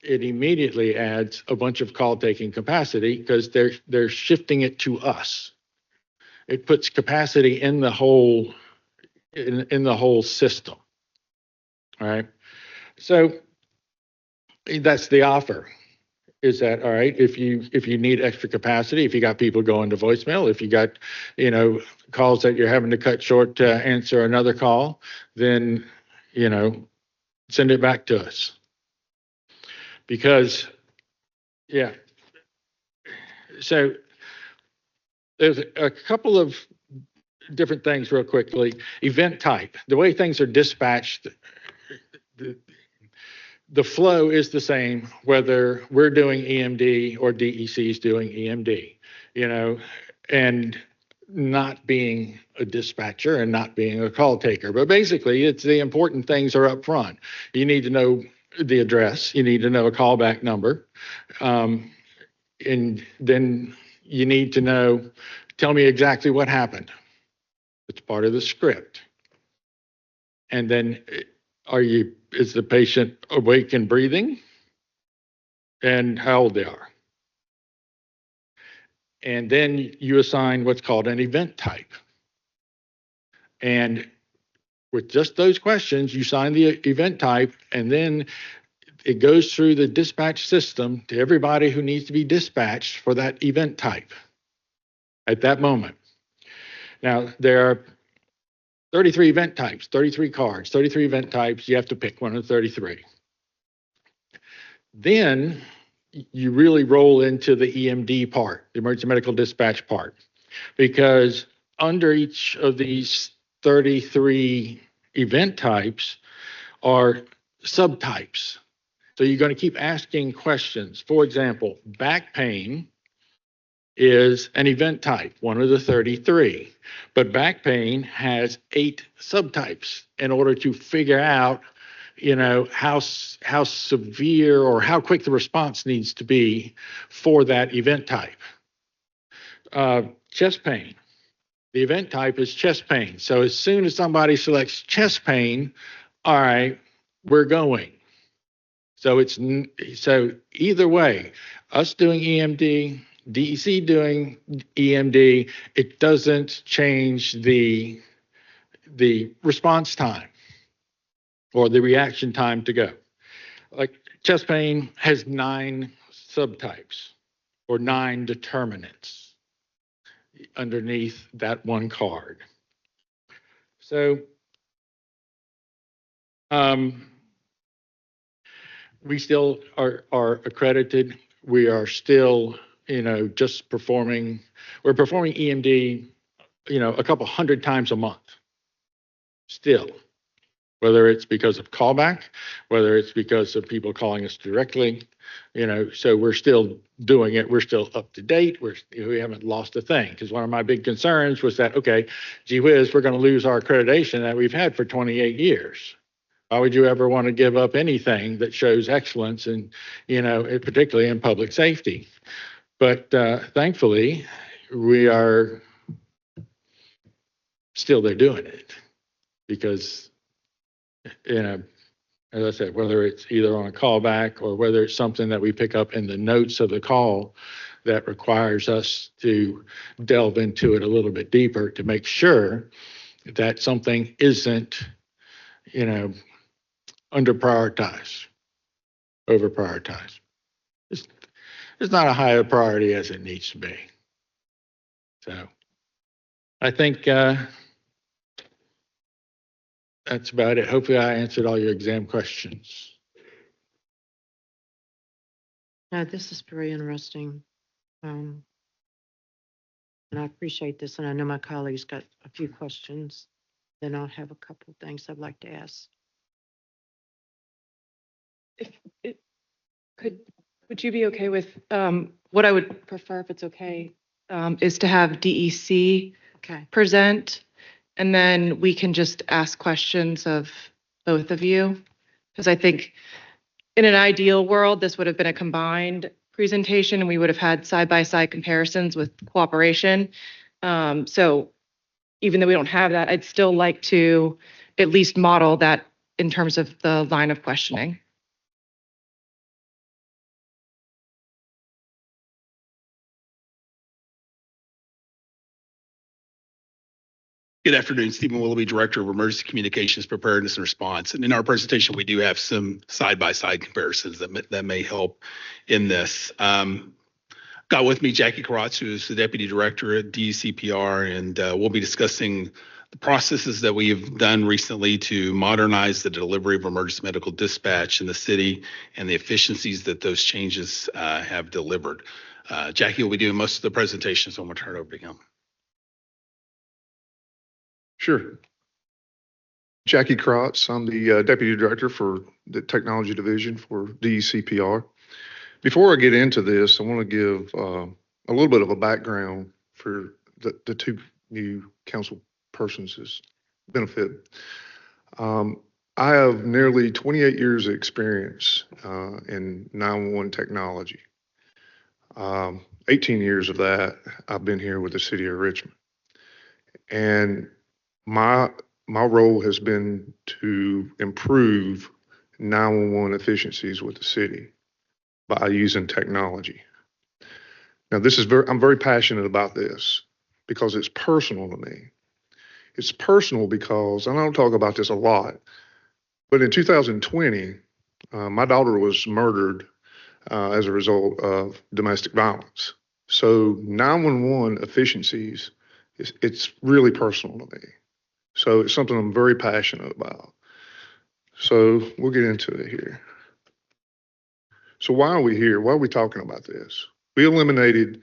it immediately adds a bunch of call taking capacity because they're shifting it to us. It puts capacity in the whole system. All right. So that's the offer. Is that all right? If you need extra capacity, if you got people going to voicemail, if you got, calls that you're having to cut short to answer another call, then, send it back to us. Because, yeah. So there's a couple of different things real quickly. Event type, the way things are dispatched, the flow is the same whether we're doing EMD or DEC is doing EMD, and not being a dispatcher and not being a call taker. But basically, it's the important things are up front. You need to know the address. You need to know a callback number. And then you need to know, tell me exactly what happened. It's part of the script. And then is the patient awake and breathing? And how old they are. And then you assign what's called an event type. And with just those questions, you assign the event type, and then it goes through the dispatch system to everybody who needs to be dispatched for that event type at that moment. Now, there are 33 event types, 33 cards, 33 event types. You have to pick one of the 33. Then you really roll into the EMD part, the emergency medical dispatch part, because under each of these 33 event types are subtypes. So you're going to keep asking questions. For example, back pain is an event type, one of the 33. But back pain has 8 subtypes in order to figure out, how severe or how quick the response needs to be for that event type. Chest pain. The event type is chest pain. So as soon as somebody selects chest pain, all right, we're going. So so either way, us doing EMD, DEC doing EMD, it doesn't change the response time or the reaction time to go. Like chest pain has 9 subtypes or 9 determinants underneath that one card. So we still are accredited. We are still, just we're performing EMD, a couple hundred times a month. Still, whether it's because of callback, whether it's because of people calling us directly, so we're still doing it. We're still up to date. We haven't lost a thing. Because one of my big concerns was that, okay, gee whiz, we're going to lose our accreditation that we've had for 28 years. Why would you ever want to give up anything that shows excellence and, particularly in public safety? But thankfully, we are still there doing it because, as I said, whether it's either on a callback or whether it's something that we pick up in the notes of the call that requires us to delve into it a little bit deeper to make sure that something isn't, under prioritized, over prioritized. It's not a higher priority as it needs to be. So I think that's about it. Hopefully I answered all your exam questions. Yeah, this is very interesting. And I appreciate this, and I know my colleagues got a few questions. Then I'll have a couple of things I'd like to ask. Would you be okay with, what I would prefer, if it's okay, is to have DEC Okay. present, and then we can just ask questions of both of you? Because I think in an ideal world, this would have been a combined presentation, and we would have had side-by-side comparisons with cooperation. So even though we don't have that, I'd still like to at least model that in terms of the line of questioning. Good afternoon, Stephen Willoughby, Director of Emergency Communications Preparedness and Response. And in our presentation, we do have some side-by-side comparisons that may help in this. Got with me Jackie Karatz, who is the Deputy Director at DECPR, and we'll be discussing the processes that we have done recently to modernize the delivery of emergency medical dispatch in the city and the efficiencies that those changes have delivered. Jackie will be doing most of the presentation, so I'm going to turn it over to him. Sure. Jackie Krotz, I'm the Deputy Director for the Technology Division for DECPR. Before I get into this, I want to give a little bit of a background for the two new council persons' benefit. I have nearly 28 years of experience in 911 technology. 18 years of that, I've been here with the city of Richmond. And my role has been to improve 911 efficiencies with the city by using technology. Now, I'm very passionate about this because it's personal to me. It's personal because, and I don't talk about this a lot, but in 2020, my daughter was murdered as a result of domestic violence. So 911 efficiencies, it's really personal to me. So it's something I'm very passionate about. So we'll get into it here. So why are we here? Why are we talking about this? We eliminated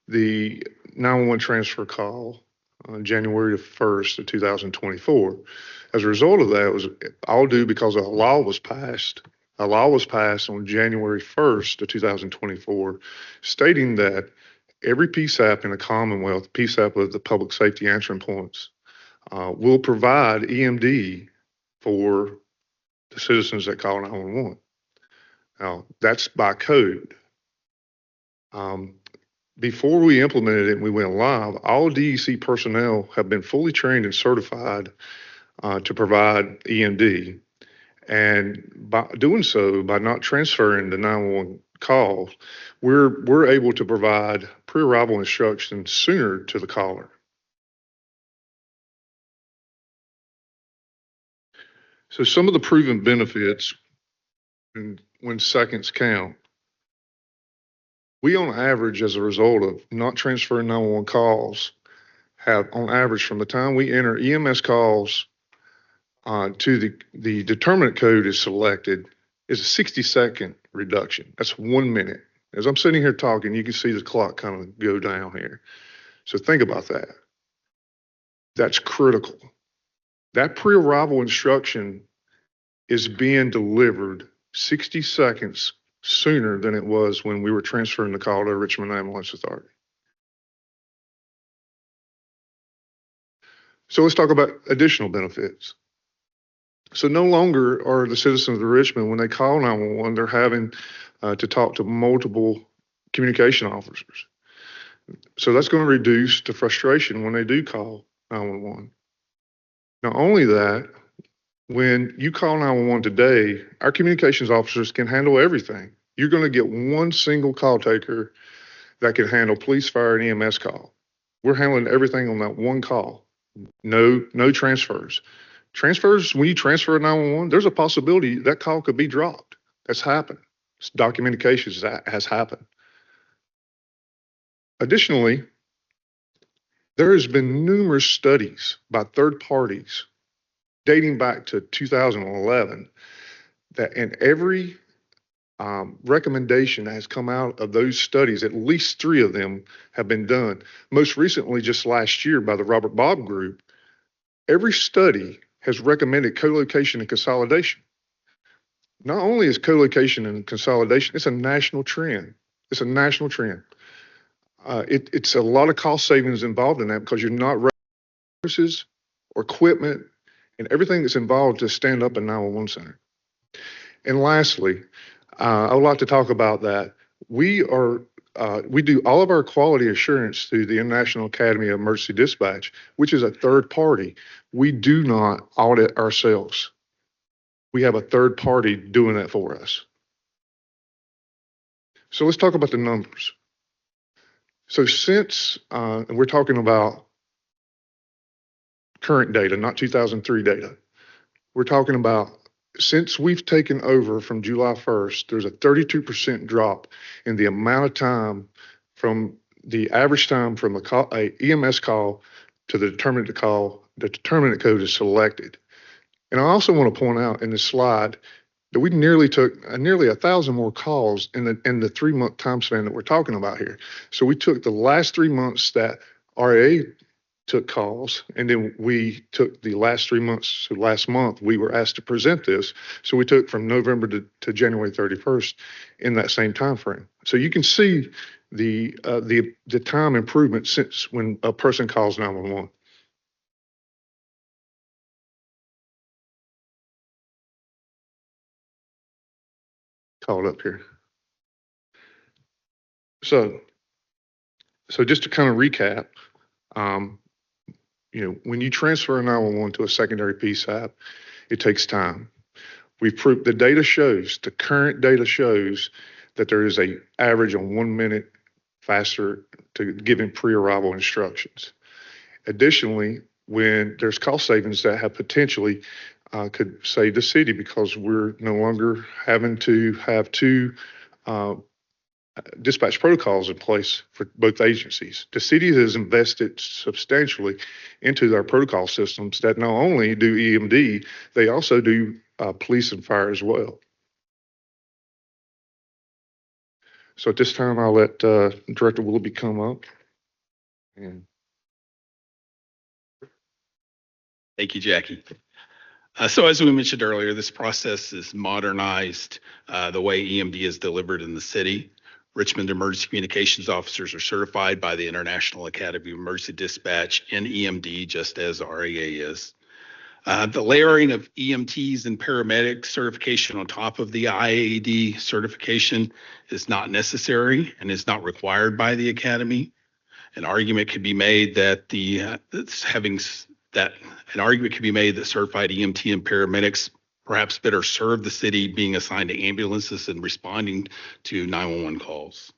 the 911 transfer call on January 1st of 2024. As a result of that, it was all due because a law was passed. A law was passed on January 1st of 2024, stating that every PSAP in the Commonwealth, PSAP of the Public Safety Answering Points, will provide EMD for the citizens that call 911. Now, that's by code. Before we implemented it and we went live, all DEC personnel have been fully trained and certified to provide EMD. And by doing so, by not transferring the 911 calls, we're able to provide pre-arrival instructions sooner to the caller. So some of the proven benefits when seconds count, we on average, as a result of not transferring 911 calls, have on average from the time we enter EMS calls to the determinant code is selected is a 60-second reduction. That's 1 minute. As I'm sitting here talking, you can see the clock kind of go down here. So think about that. That's critical. That pre-arrival instruction is being delivered 60 seconds sooner than it was when we were transferring the call to Richmond Ambulance Authority. So let's talk about additional benefits. So no longer are the citizens of Richmond, when they call 911, they're having to talk to multiple communication officers. So that's going to reduce the frustration when they do call 911. Not only that, when you call 911 today, our communications officers can handle everything. You're going to get one single call taker that can handle police, fire, and EMS call. We're handling everything on that one call. No transfers. Transfers, when you transfer 911, there's a possibility that call could be dropped. That's happened. It's documented cases that has happened. Additionally, there has been numerous studies by third parties dating back to 2011 that in every recommendation that has come out of those studies, at least 3 of them have been done. Most recently, just last year by the Robert Bob Group, every study has recommended co-location and consolidation. Not only is co-location and consolidation, it's a national trend. It's a national trend. It's a lot of cost savings involved in that because you're not running resources or equipment and everything that's involved to stand up a 911 center. And lastly, I would like to talk about that. We do all of our quality assurance through the International Academy of Emergency Dispatch, which is a third party. We do not audit ourselves. We have a third party doing that for us. So let's talk about the numbers. So since, and we're talking about current data, not 2003 data, we're talking about since we've taken over from July 1st, there's a 32% drop in the amount of time from the average time from a EMS call to the determinant call, the determinant code is selected. And I also want to point out in this slide that we nearly took nearly 1,000 more calls in the 3-month time span that we're talking about here. So we took the last 3 months that RA took calls, and then we took the last 3 months. So last month we were asked to present this, so we took from November to January 31st in that same time frame. So you can see the time improvement since when a person calls 911. Called up here. So just to kind of recap, when you transfer a 911 to a secondary PSAP, it takes time. We've proved the current data shows that there is a average on 1 minute faster to giving pre-arrival instructions. Additionally, when there's cost savings that have potentially could save the city because we're no longer having to have 2 dispatch protocols in place for both agencies. The city has invested substantially into their protocol systems that not only do EMD, they also do police and fire as well. So at this time, I'll let Director Willoughby come up. And Thank you, Jackie. So as we mentioned earlier, this process is modernized the way EMD is delivered in the city. Richmond emergency communications officers are certified by the International Academy of Emergency Dispatch in EMD, just as REA is. The layering of EMTs and paramedic certification on top of the IAED certification is not necessary and is not required by the Academy. An argument could be made that certified EMT and paramedics perhaps better serve the city being assigned to ambulances and responding to 911 calls.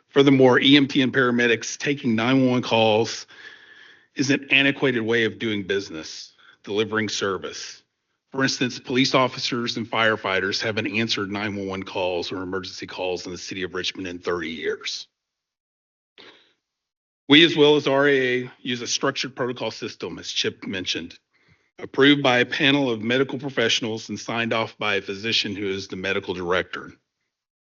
Furthermore, EMT and paramedics taking 911 calls is an antiquated way of doing business, delivering service. For instance, police officers and firefighters haven't answered 911 calls or emergency calls in the city of Richmond in 30 years. We, as well as RAA, use a structured protocol system, as Chip mentioned, approved by a panel of medical professionals and signed off by a physician who is the medical director.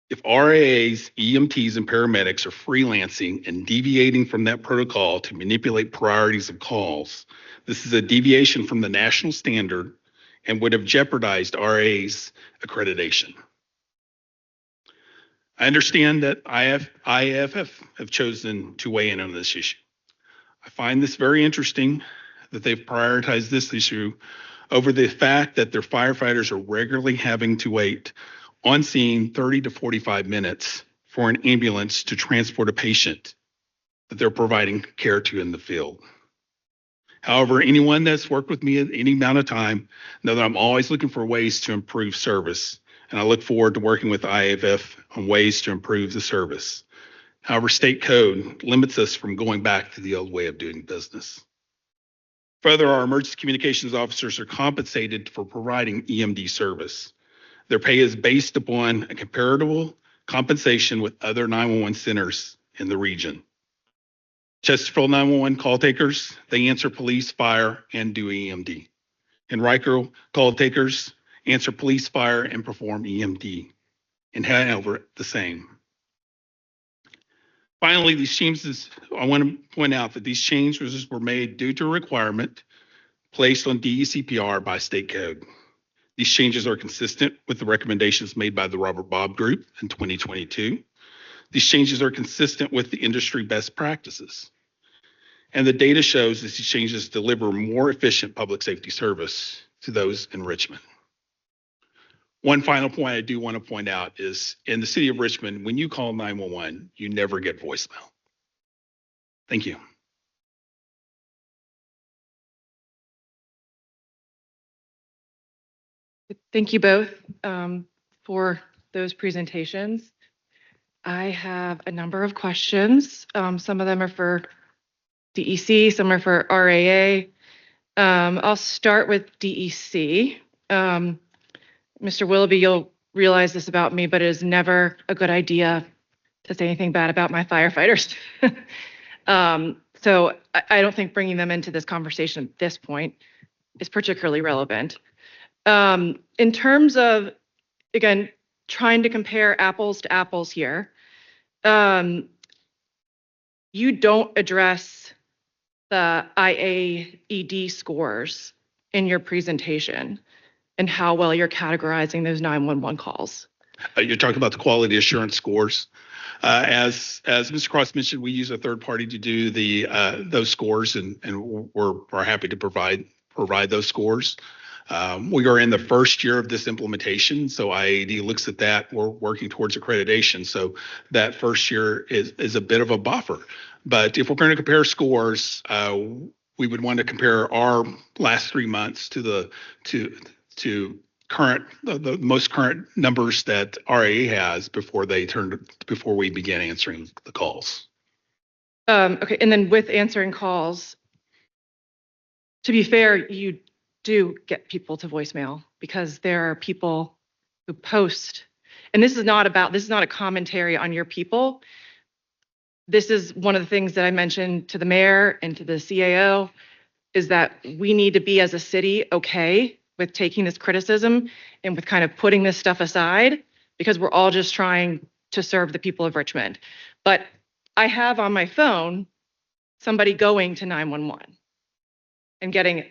If RAAs, EMTs, and paramedics are freelancing and deviating from that protocol to manipulate priorities of calls, this is a deviation from the national standard and would have jeopardized RAA's accreditation. I understand that IAFF have chosen to weigh in on this issue. I find this very interesting that they've prioritized this issue over the fact that their firefighters are regularly having to wait on scene 30 to 45 minutes for an ambulance to transport a patient that they're providing care to in the field. However, anyone that's worked with me at any amount of time know that I'm always looking for ways to improve service, and I look forward to working with IAFF on ways to improve the service. However, state code limits us from going back to the old way of doing business. Further, our emergency communications officers are compensated for providing EMD service. Their pay is based upon a comparable compensation with other 911 centers in the region. Chesterfield 911 call takers, they answer police, fire, and do EMD. Henrico call takers answer police, fire, and perform EMD. In Hanover, the same. Finally, these changes, I want to point out that these changes were made due to a requirement placed on DECPR by state code. These changes are consistent with the recommendations made by the Robert Bob Group in 2022. These changes are consistent with the industry best practices. And the data shows that these changes deliver more efficient public safety service to those in Richmond. One final point I do want to point out is in the city of Richmond, when you call 911, you never get voicemail. Thank you. Thank you both for those presentations. I have a number of questions. Some of them are for DEC, some are for RAA. I'll start with DEC. Mr. Willoughby, you'll realize this about me, but it is never a good idea to say anything bad about my firefighters. So I don't think bringing them into this conversation at this point is particularly relevant. In terms of, again, trying to compare apples to apples here, you don't address the IAED scores in your presentation and how well you're categorizing those 911 calls. You're talking about the quality assurance scores. As Mr. Cross mentioned, we use a third party to do those scores, and we're happy to provide those scores. We are in the first year of this implementation, so IAED looks at that. We're working towards accreditation, so that first year is a bit of a buffer. But if we're going to compare scores, we would want to compare our last 3 months to the most current numbers that RAA has before we began answering the calls. Okay, and then with answering calls, to be fair, you do get people to voicemail because there are people who post, and this is not a commentary on your people. This is one of the things that I mentioned to the mayor and to the CAO is that we need to be as a city okay with taking this criticism and with kind of putting this stuff aside because we're all just trying to serve the people of Richmond. But I have on my phone somebody going to 911 and getting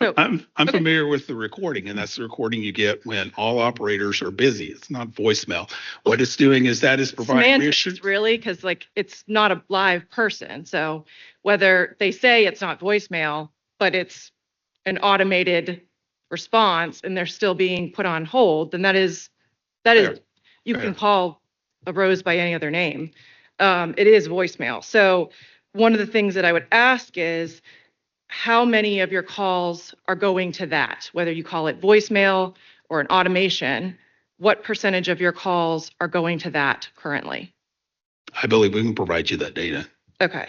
So- I'm Okay. familiar with the recording, and that's the recording you get when all operators are busy. It's not voicemail. What it's doing is that is providing Semantics, reassurance. really, because like it's not a live person. So whether they say it's not voicemail, but it's an automated response and they're still being put on hold, then that is, Fair. you Fair. can call a rose by any other name. It is voicemail. So one of the things that I would ask is how many of your calls are going to that, whether you call it voicemail or an automation, what percentage of your calls are going to that currently? I believe we can provide you that data. Okay.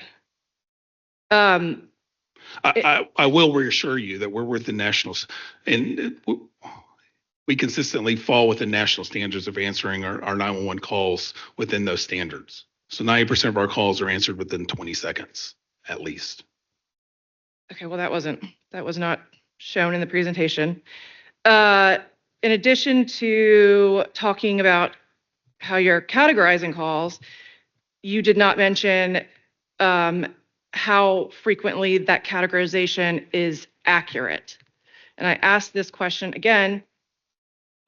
Um, I will reassure you that we're with the nationals, and we consistently fall within national standards of answering our 911 calls within those standards. So 90% of our calls are answered within 20 seconds, at least. Okay, well, that was not shown in the presentation. In addition to talking about how you're categorizing calls, you did not mention how frequently that categorization is accurate. And I asked this question again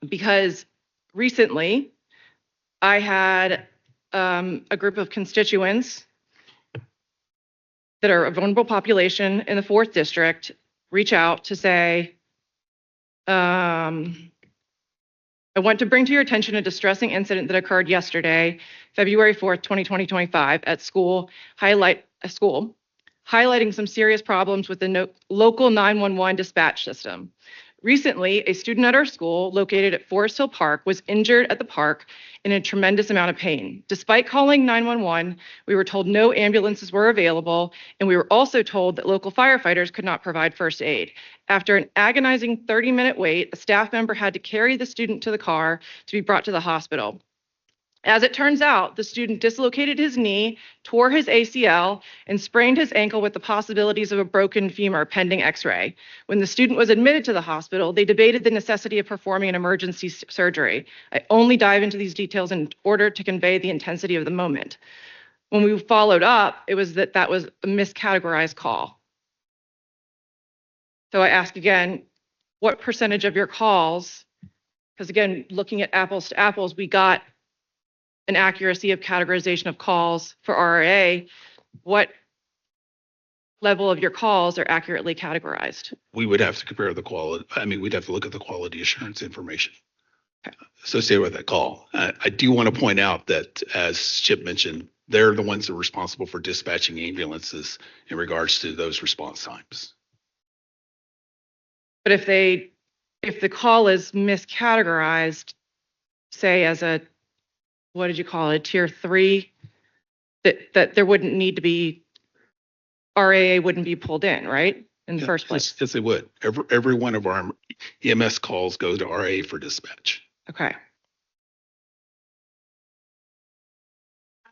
because recently I had a group of constituents that are a vulnerable population in the 4th district reach out to say, I want to bring to your attention a distressing incident that occurred yesterday, February 4th, 2025 at school, highlighting some serious problems with the local 911 dispatch system. Recently, a student at our school located at Forest Hill Park was injured at the park in a tremendous amount of pain. Despite calling 911, we were told no ambulances were available, and we were also told that local firefighters could not provide first aid. After an agonizing 30-minute wait, a staff member had to carry the student to the car to be brought to the hospital. As it turns out, the student dislocated his knee, tore his ACL, and sprained his ankle with the possibilities of a broken femur pending x-ray. When the student was admitted to the hospital, they debated the necessity of performing an emergency surgery. I only dive into these details in order to convey the intensity of the moment. When we followed up, it was that was a miscategorized call. So I ask again, what percentage of your calls, because again, looking at apples to apples, we got an accuracy of categorization of calls for RRA, what level of your calls are accurately categorized? We would have to compare the quality. I mean, we'd have to look at the quality assurance information associated with that call. I do want to point out that, as Chip mentioned, they're the ones that are responsible for dispatching ambulances in regards to those response times. But if the call is miscategorized, say as a, what did you call it, tier 3, that there wouldn't need to be, RAA wouldn't be pulled in, right? In the first place. Yes, they would. Every one of our EMS calls goes to RA for dispatch. Okay.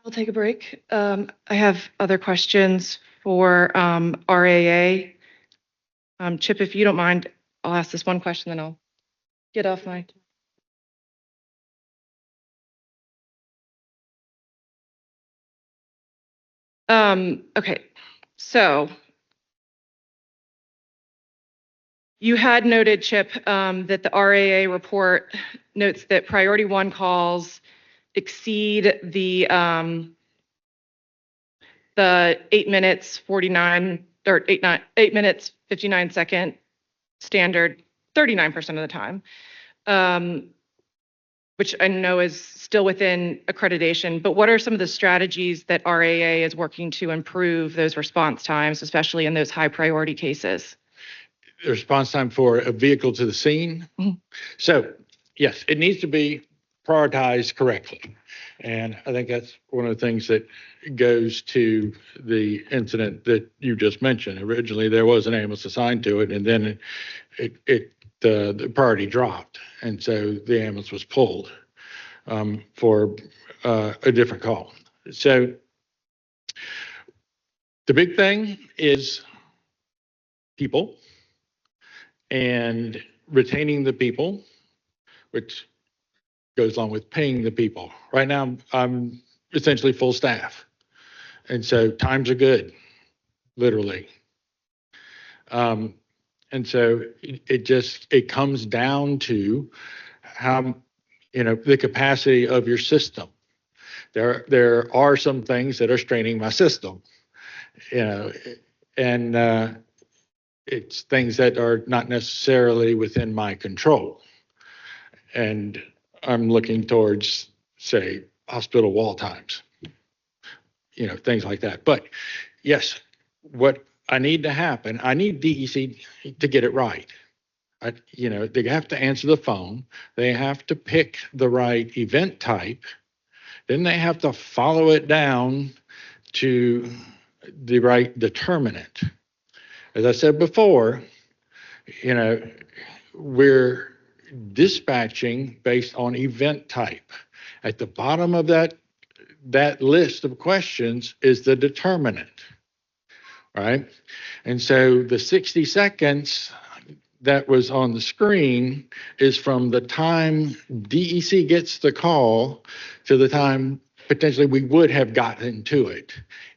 I'll take a break. I have other questions for RAA. Chip, if you don't mind, I'll ask this one question, then I'll get off my. Okay, so you had noted, Chip, that the RAA report notes that priority 1 calls exceed the 8 minutes 49 or 8 minutes 59 second standard 39% of the time, which I know is still within accreditation. But what are some of the strategies that RAA is working to improve those response times, especially in those high priority cases? The response time for a vehicle to the scene. Mhm. So, yes, it needs to be prioritized correctly. And I think that's one of the things that goes to the incident that you just mentioned. Originally, there was an ambulance assigned to it, and then the priority dropped. And so the ambulance was pulled for a different call. So the big thing is people and retaining the people, which goes along with paying the people. Right now, I'm essentially full staff. And so times are good, literally. And so it comes down to how, the capacity of your system. There are some things that are straining my system, and it's things that are not necessarily within my control. And I'm looking towards, say, hospital wall times, things like that. But yes, what I need to happen, I need DEC to get it right. They have to answer the phone. They have to pick the right event type. Then they have to follow it down to the right determinant. As I said before, we're dispatching based on event type. At the bottom of that list of questions is the determinant, right? And so the 60 seconds that was on the screen is from the time DEC gets the call to the time potentially we would have gotten to it.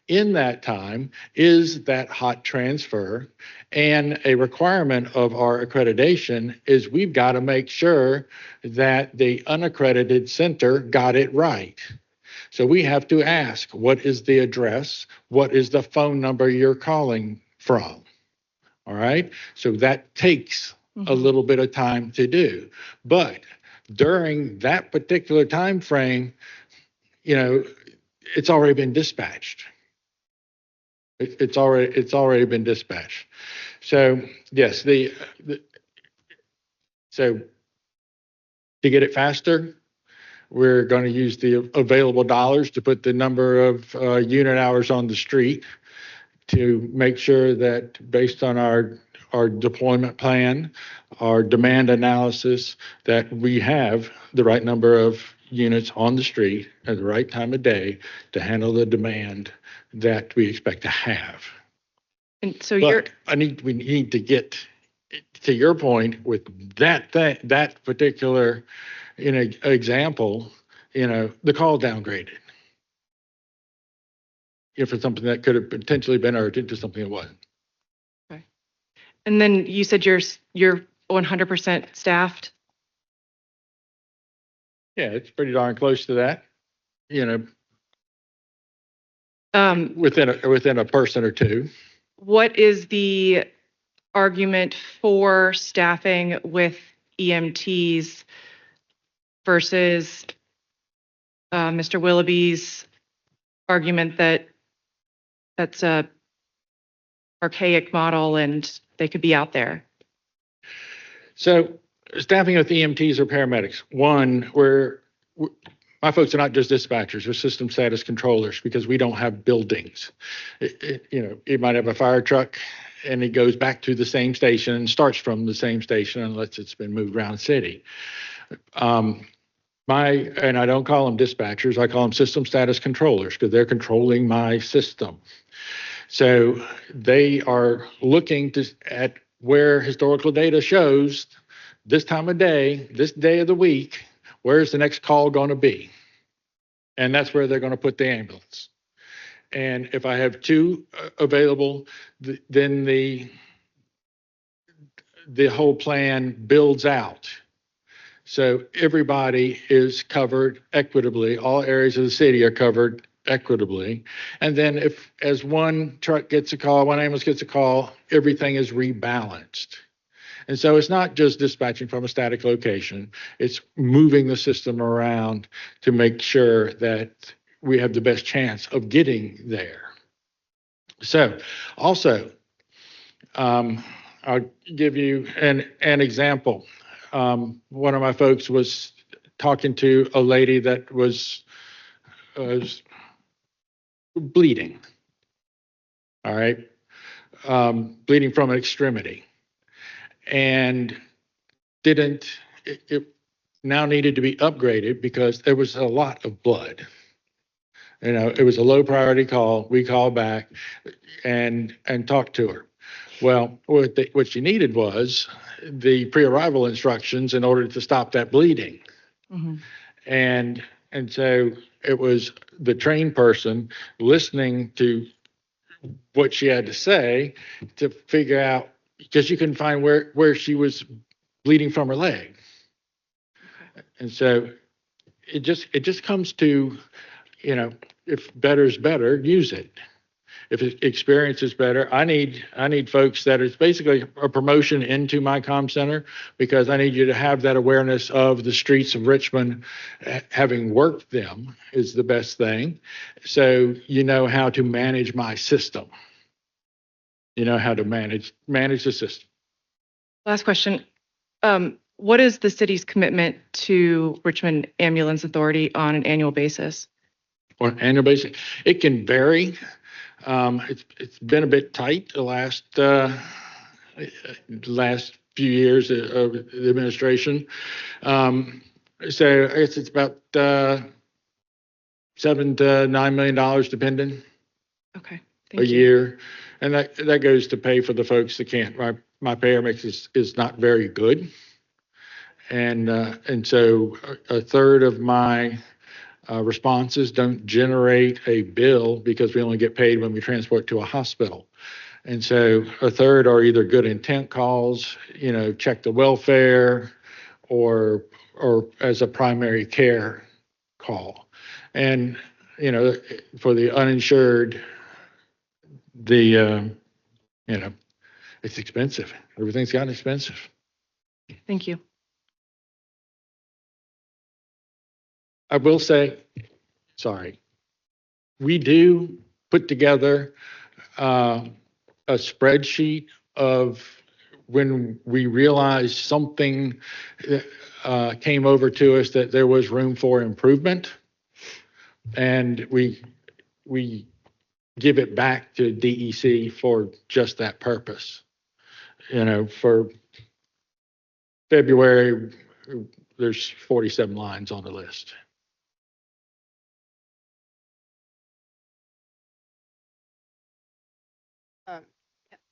In that time is that hot transfer, and a requirement of our accreditation is we've got to make sure that the unaccredited center got it right. So we have to ask, what is the address? What is the phone number you're calling from? All right. So that takes a little bit of time to do. But during that particular time frame, it's already been dispatched. It's already been dispatched. So yes, so to get it faster, we're going to use the available dollars to put the number of unit hours on the street to make sure that based on our deployment plan, our demand analysis, that we have the right number of units on the street at the right time of day to handle the demand that we expect to have. And so But we need to get to your point with that particular, example, the call downgraded. If it's something that could have potentially been urgent to something that wasn't. Okay. And then you said you're 100% staffed? Yeah, it's pretty darn close to that, within a person or two. What is the argument for staffing with EMTs versus Mr. Willoughby's argument that that's a archaic model and they could be out there? So staffing with EMTs or paramedics, one, my folks are not just dispatchers, they're system status controllers because we don't have buildings. You might have a fire truck and it goes back to the same station and starts from the same station unless it's been moved around the city. And I don't call them dispatchers, I call them system status controllers because they're controlling my system. So they are looking at where historical data shows this time of day, this day of the week, where's the next call going to be? And that's where they're going to put the ambulance. And if I have two available, then the whole plan builds out. So everybody is covered equitably. All areas of the city are covered equitably. And then as one truck gets a call, one ambulance gets a call, everything is rebalanced. And so it's not just dispatching from a static location, it's moving the system around to make sure that we have the best chance of getting there. So also, I'll give you an example. One of my folks was talking to a lady that was bleeding, all right, bleeding from an extremity. And it now needed to be upgraded because there was a lot of blood. It was a low priority call. We called back and talked to her. Well, what she needed was the pre-arrival instructions in order to stop that bleeding. Mm-hmm. And so it was the trained person listening to what she had to say to figure out because you couldn't find where she was bleeding from her leg. And so it just comes to, if better is better, use it. If experience is better, I need folks that it's basically a promotion into my comm center, because I need you to have that awareness of the streets of Richmond. Having worked them is the best thing. So you know how to manage my system. You know how to manage the system. Last question. What is the city's commitment to Richmond Ambulance Authority on an annual basis? On an annual basis, it can vary. It's been a bit tight the last few years of the administration. So I guess it's about $7 to $9 million, depending, Okay, a thank you. year, and that goes to pay for the folks that can't. My payer mix is not very good, and so a third of my responses don't generate a bill, because we only get paid when we transport to a hospital. And so a third are either good intent calls, check the welfare, or as a primary care call. And, for the uninsured, it's expensive. Everything's gotten expensive. Thank you. I will say, sorry, we do put together a spreadsheet of when we realized something came over to us that there was room for improvement, and we give it back to DEC for just that purpose. For February, there's 47 lines on the list.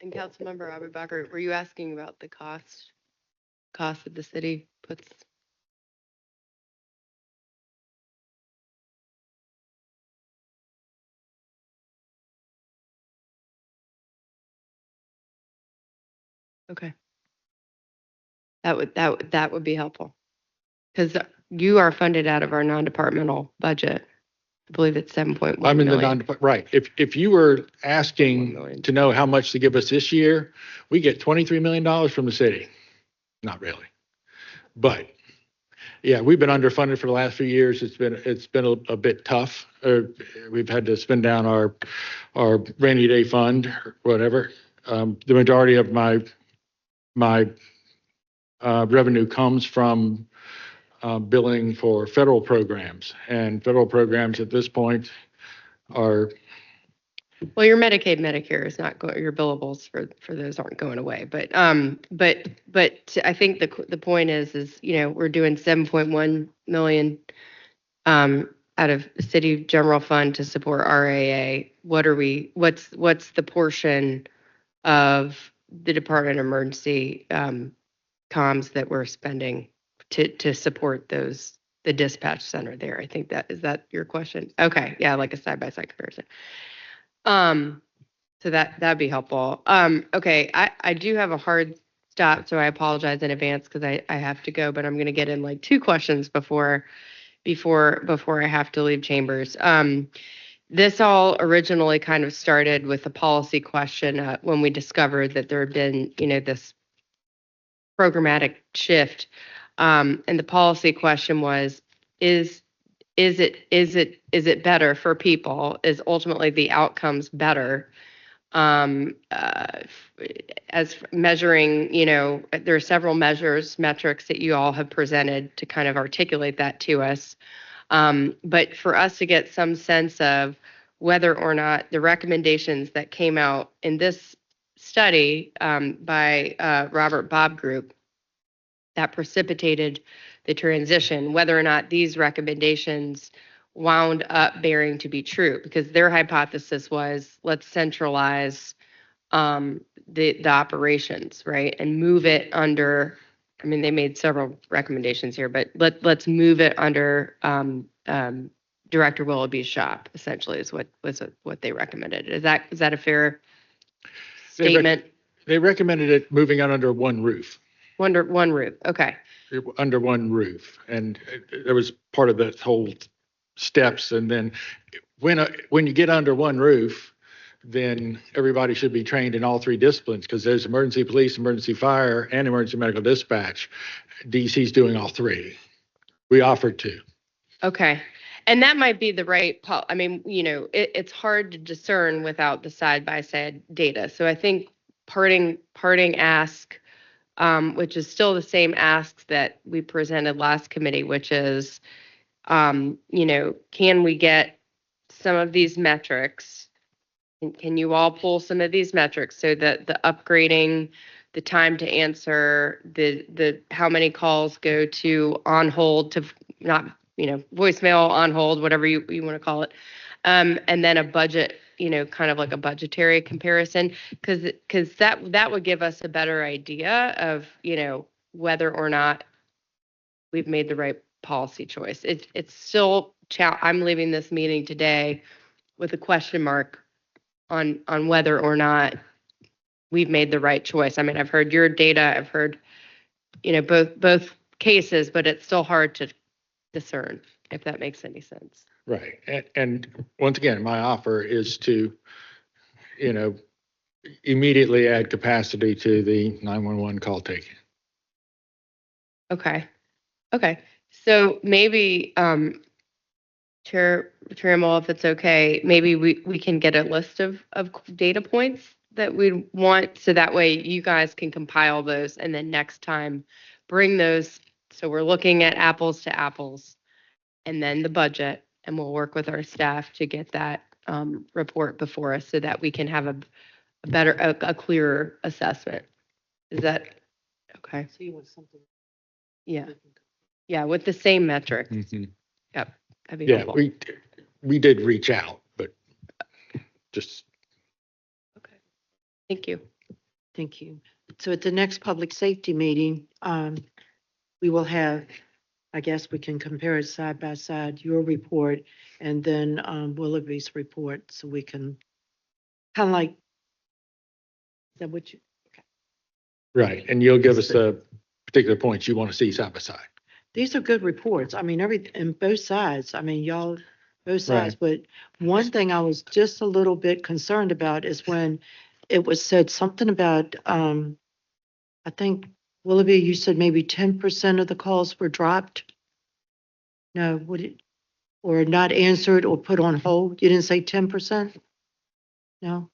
And Councilmember Abubakar, were you asking about the cost that the city puts? Okay. That would be helpful, because you are funded out of our non-departmental budget. I believe it's 7.1 I'm in the million. right. If you were asking million. to know how much to give us this year, we get $23 million from the city. Not really, but yeah, we've been underfunded for the last few years. It's been a bit tough. We've had to spend down our rainy day fund or whatever. The majority of my revenue comes from billing for federal programs, and federal programs at this point are. Well, your Medicaid, Medicare is not going, your billables for those aren't going away. But I think the point is, we're doing 7.1 million out of the city general fund to support RAA. What's the portion of the Department of Emergency comms that we're spending to support the dispatch center there? I think is that your question? Okay, yeah, like a side-by-side comparison. So that'd be helpful. Okay, I do have a hard stop, so I apologize in advance because I have to go, but I'm gonna get in like 2 questions before I have to leave chambers. This all originally kind of started with a policy question when we discovered that there had been, this programmatic shift. And the policy question was, is it better for people? Is ultimately the outcomes better? As measuring, there are several metrics that you all have presented to kind of articulate that to us. But for us to get some sense of whether or not the recommendations that came out in this study by Robert Bob Group that precipitated the transition, whether or not these recommendations wound up bearing to be true, because their hypothesis was, let's centralize the operations, right, and move it under. I mean, they made several recommendations here, but let's move it under Director Willoughby's shop. Essentially, is what they recommended. Is that a fair statement? They recommended it moving on under one roof, One roof. Okay. under one roof. And there was part of the whole steps. And then when you get under one roof, then everybody should be trained in all three disciplines because there's emergency police, emergency fire, and emergency medical dispatch. DC's doing all three. We offered to. Okay. And that might be the right, I mean, it's hard to discern without the side-by-side data. So I think parting ask, which is still the same ask that we presented last committee, which is, can we get some of these metrics? Can you all pull some of these metrics so that the upgrading, the time to answer, the how many calls go to on hold to not, voicemail, on hold, whatever you want to call it. And then a budget, kind of like a budgetary comparison, because that would give us a better idea of, whether or not we've made the right policy choice. It's still, I'm leaving this meeting today with a question mark on whether or not we've made the right choice. I mean, I've heard your data, I've heard, both cases, but it's still hard to discern, if that makes any sense. Right. And once again, my offer is to, immediately add capacity to the 911 call taking. Okay. So maybe, Chair Trammell, if it's okay, maybe we can get a list of data points that we want, so that way you guys can compile those and then next time bring those. So we're looking at apples to apples and then the budget, and we'll work with our staff to get that report before us so that we can have a better, a clearer assessment. Is that okay? So you want something? Yeah. Yeah, with the same metrics. Mm-hmm. Yep. That'd be Yeah, helpful. we did reach out, but just. Okay. Thank you. Thank you. So at the next public safety meeting, we will have, I guess we can compare it side by side, your report and then Willoughby's report, so we can kind of like, is that what you, Right, and you'll give us the particular points you want to see side by side. these are good reports. I mean, and both sides. I mean, y'all, both sides. But one thing I was just a little bit concerned about is when it was said something about, I think, Willoughby, you said maybe 10% of the calls were dropped? No, or not answered or put on hold? You didn't say 10%? No?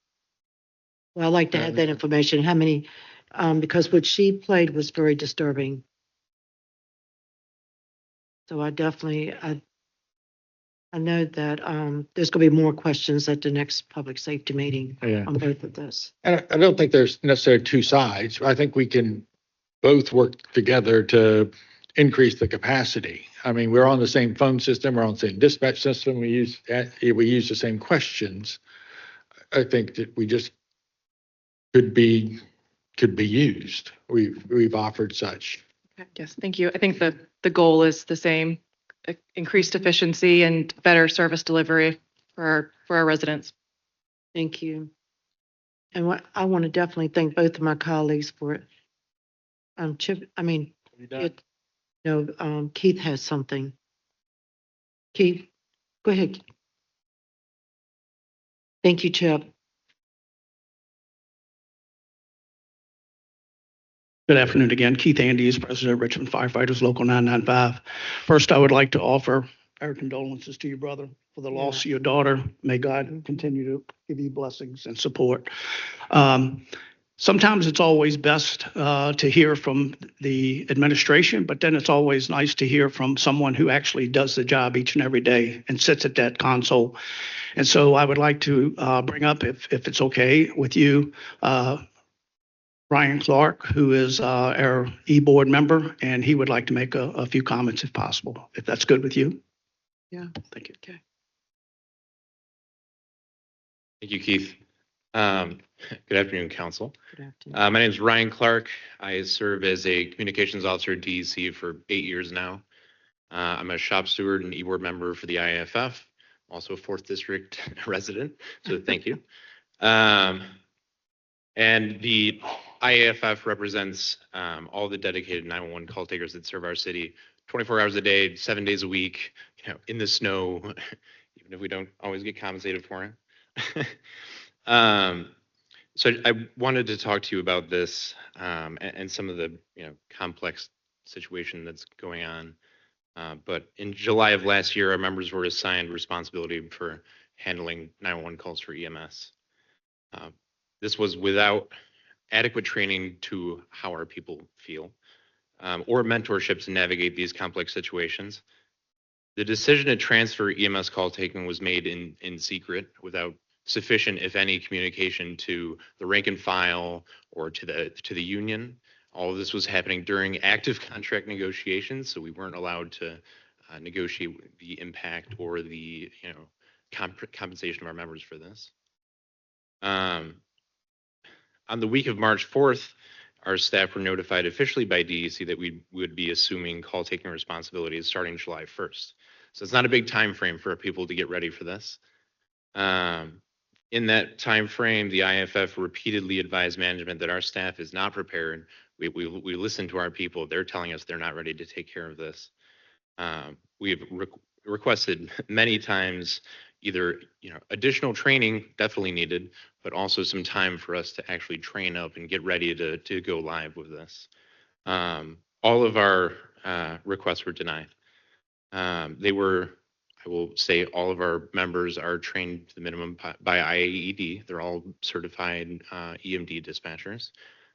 Well, I'd like to have that information. How many, because what she played was very disturbing. So I definitely, I know that there's going to be more questions at the next public safety meeting Yeah. on both of this. And I don't think there's necessarily two sides. I think we can both work together to increase the capacity. I mean, we're on the same phone system, we're on the same dispatch system, we use the same questions. I think that we just could be used. We've offered such. Yes, thank you. I think the goal is the same, increased efficiency and better service delivery for our residents. Thank you. And I want to definitely thank both of my colleagues for it. Chip, I mean, Keith has something. Keith, go ahead. Thank you, Chip. Good afternoon again. Keith Andes, President of Richmond Firefighters Local 995. First, I would like to offer our condolences to your brother for the loss of your daughter. May God continue to give you blessings and support. Sometimes it's always best to hear from the administration, but then it's always nice to hear from someone who actually does the job each and every day and sits at that console. And so I would like to bring up, if it's okay with you, Ryan Clark, who is our e-board member, and he would like to make a few comments if possible, if that's good with you. Yeah. Thank you. Okay. Thank you, Keith. Good afternoon, Council. Good afternoon. My name is Ryan Clark. I serve as a communications officer at DEC for 8 years now. I'm a shop steward and e-board member for the IAFF, also a 4th District resident, so thank you. And the IAFF represents all the dedicated 911 call takers that serve our city 24 hours a day, 7 days a week, in the snow, even if we don't always get compensated for it. So I wanted to talk to you about this and some of the complex situation that's going on. But in July of last year, our members were assigned responsibility for handling 911 calls for EMS. This was without adequate training to how our people feel or mentorship to navigate these complex situations. The decision to transfer EMS call taking was made in secret without sufficient, if any, communication to the rank and file or to the union. All of this was happening during active contract negotiations, so we weren't allowed to negotiate the impact or the compensation of our members for this. On the week of March 4th, our staff were notified officially by DEC that we would be assuming call taking responsibilities starting July 1st. So it's not a big time frame for people to get ready for this. In that time frame, the IFF repeatedly advised management that our staff is not prepared. We listen to our people. They're telling us they're not ready to take care of this. We have requested many times either additional training, definitely needed, but also some time for us to actually train up and get ready to go live with this. All of our requests were denied. I will say all of our members are trained to the minimum by IAED. They're all certified EMD dispatchers,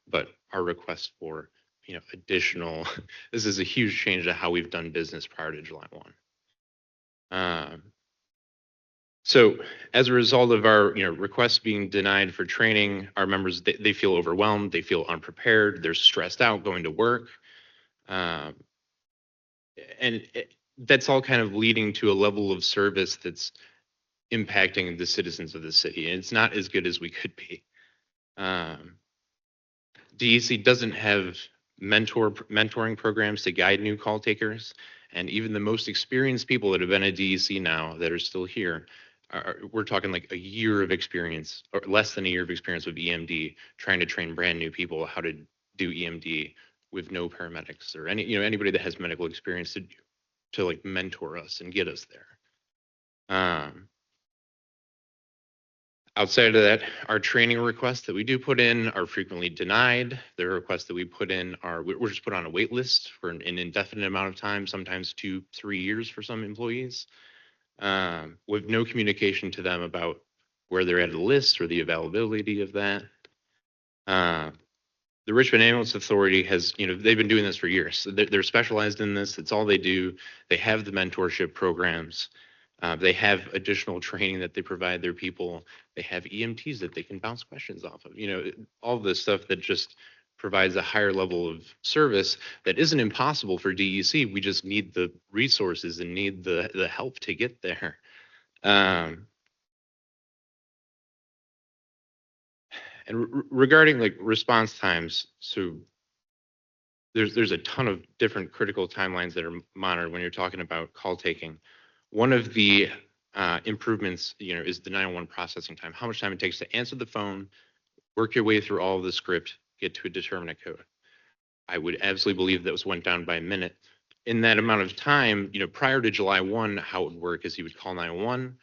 but our request for additional, this is a huge change to how we've done business prior to July 1. So as a result of our requests being denied for training, our members, they feel overwhelmed, they feel unprepared, they're stressed out going to work. That's all kind of leading to a level of service that's impacting the citizens of the city. And it's not as good as we could be. DEC doesn't have mentoring programs to guide new call takers. And even the most experienced people that have been at DEC now that are still here, we're talking like a year of experience or less than a year of experience with EMD, trying to train brand new people how to do EMD with no paramedics or anybody that has medical experience to like mentor us and get us there. Outside of that, our training requests that we do put in are frequently denied. The requests that we put in we're just put on a wait list for an indefinite amount of time, sometimes 2-3 years for some employees, with no communication to them about where they're at the list or the availability of that. The Richmond Ambulance Authority has, they've been doing this for years. So they're specialized in this. It's all they do. They have the mentorship programs. They have additional training that they provide their people. They have EMTs that they can bounce questions off of. All this stuff that just provides a higher level of service that isn't impossible for DEC. We just need the resources and need the help to get there. And regarding like response times, so there's a ton of different critical timelines that are monitored when you're talking about call taking. One of the improvements, is the 911 processing time. How much time it takes to answer the phone, work your way through all of the script, get to a determinate code. I would absolutely believe that went down by a minute. In that amount of time, prior to July 1, how it would work is you would call 911.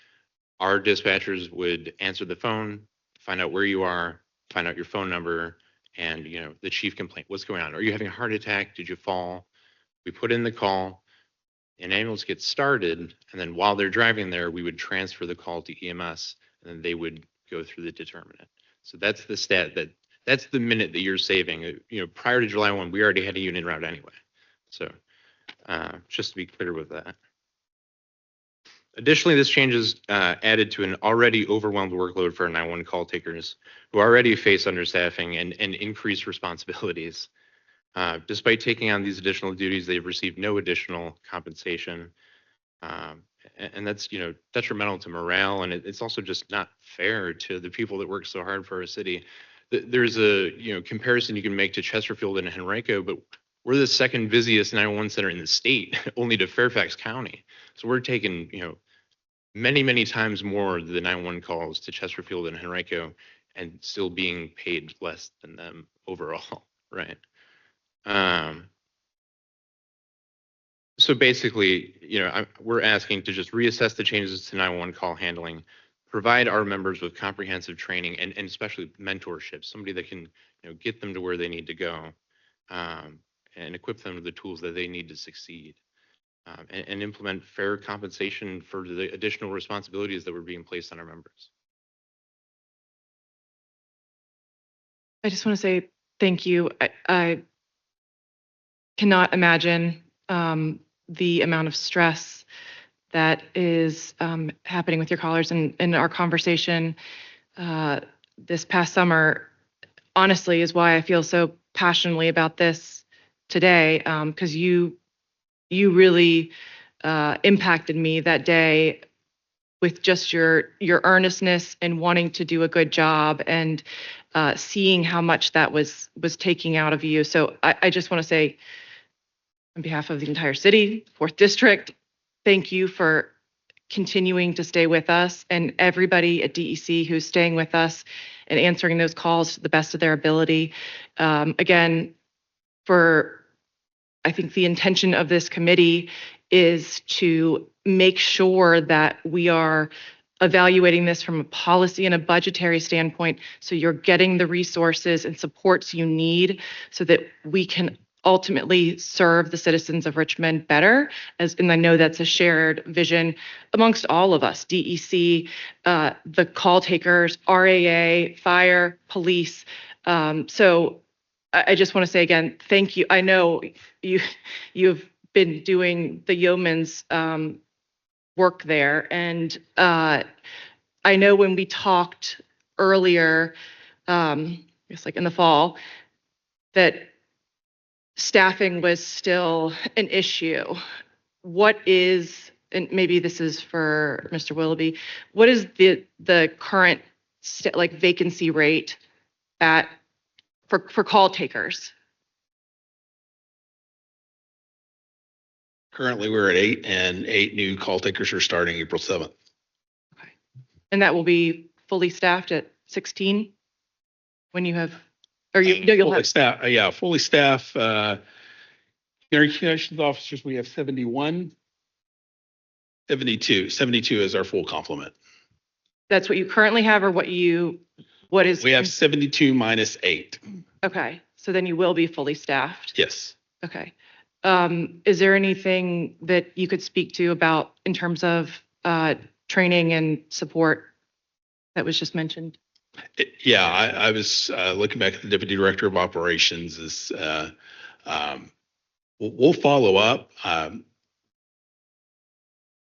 Our dispatchers would answer the phone, find out where you are, find out your phone number, and the chief complaint. What's going on? Are you having a heart attack? Did you fall? We put in the call. An ambulance gets started, and then while they're driving there, we would transfer the call to EMS, and then they would go through the determinant. So that's the stat that's the minute that you're saving. Prior to July 1, we already had a unit route anyway. So just to be clear with that. Additionally, this change is added to an already overwhelmed workload for our 911 call takers who already face understaffing and increased responsibilities. Despite taking on these additional duties, they've received no additional compensation. And that's, detrimental to morale. And it's also just not fair to the people that work so hard for our city. There's a, comparison you can make to Chesterfield and Henrico, but we're the second busiest 911 center in the state, only to Fairfax County. So we're taking, many, many times more of the 911 calls to Chesterfield and Henrico. and still being paid less than them overall, right? Um, so basically, we're asking to just reassess the changes to 911 call handling, provide our members with comprehensive training and especially mentorship, somebody that can, get them to where they need to go, and equip them with the tools that they need to succeed, and implement fair compensation for the additional responsibilities that were being placed on our members. I just want to say thank you. I cannot imagine the amount of stress that is happening with your callers, and our conversation this past summer, honestly, is why I feel so passionately about this today, because you really impacted me that day with just your earnestness and wanting to do a good job, and seeing how much that was taking out of you. So I just want to say, on behalf of the entire city, 4th District, thank you for continuing to stay with us, and everybody at DEC who's staying with us and answering those calls to the best of their ability. Again, I think the intention of this committee is to make sure that we are evaluating this from a policy and a budgetary standpoint, so you're getting the resources and supports you need so that we can ultimately serve the citizens of Richmond better. And I know that's a shared vision amongst all of us, DEC, the call takers, RAA, fire, police. So I just want to say again, thank you. I know you've been doing the yeoman's work there. And I know when we talked earlier, it's like in the fall, that staffing was still an issue. What is, and maybe this is for Mr. Willoughby, what is the current vacancy rate for call takers? Currently, we're at 8, and 8 new call takers are starting April 7th. Okay. And that will be fully staffed at 16 when you have, or you'll Fully have. staff, fully staffed. Communications officers, we have 71. 72 is our full complement. That's what you currently have, or what is? We have 72 minus 8. Okay, so then you will be fully staffed. Yes. Okay. Is there anything that you could speak to about in terms of training and support that was just mentioned? Yeah, I was looking back at the Deputy Director of Operations. We'll follow up.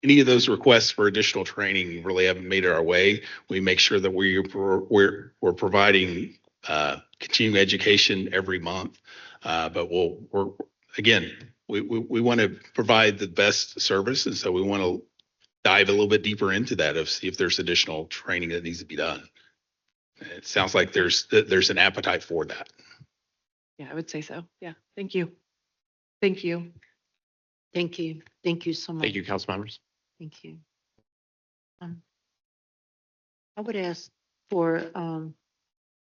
Any of those requests for additional training really haven't made it our way. We make sure that we're providing continuing education every month. But we want to provide the best service, and so we want to dive a little bit deeper into that of see if there's additional training that needs to be done. It sounds like there's an appetite for that. Yeah, I would say so. Yeah, thank you. Thank you. Thank you. Thank you so much. Thank you, council members. Thank you. I would ask for, if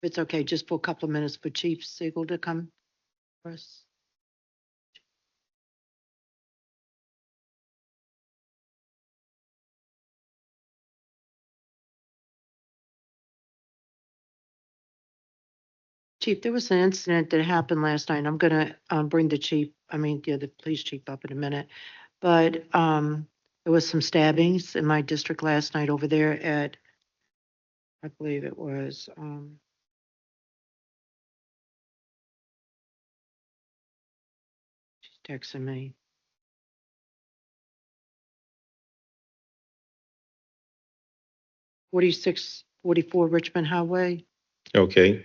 it's okay, just for a couple of minutes for Chief Siegel to come for us. Chief, there was an incident that happened last night. I'm gonna bring the police chief up in a minute. But there was some stabbings in my district last night over there at, I believe it was she's texting me. 4644 Richmond Highway. Okay.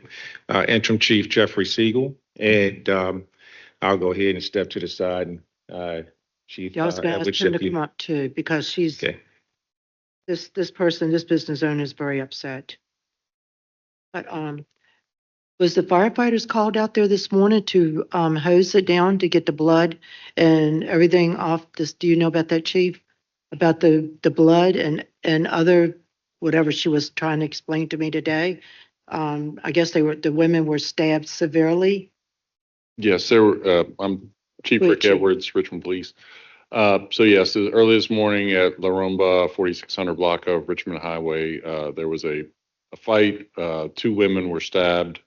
Interim Chief Jeffrey Siegel, and I'll go ahead and step to the side. And Chief, Yeah, I was going to ask him to come up too, because she's Okay. this business owner is very upset. But was the firefighters called out there this morning to hose it down to get the blood and everything off this? Do you know about that, Chief? About the blood and other whatever she was trying to explain to me today? I guess the women were stabbed severely. Yes, there were, I'm Chief Rick Chief. Edwards, Richmond Police. So yes, early this morning at La Rumba, 4600 block of Richmond Highway, there was a fight. Two women were stabbed.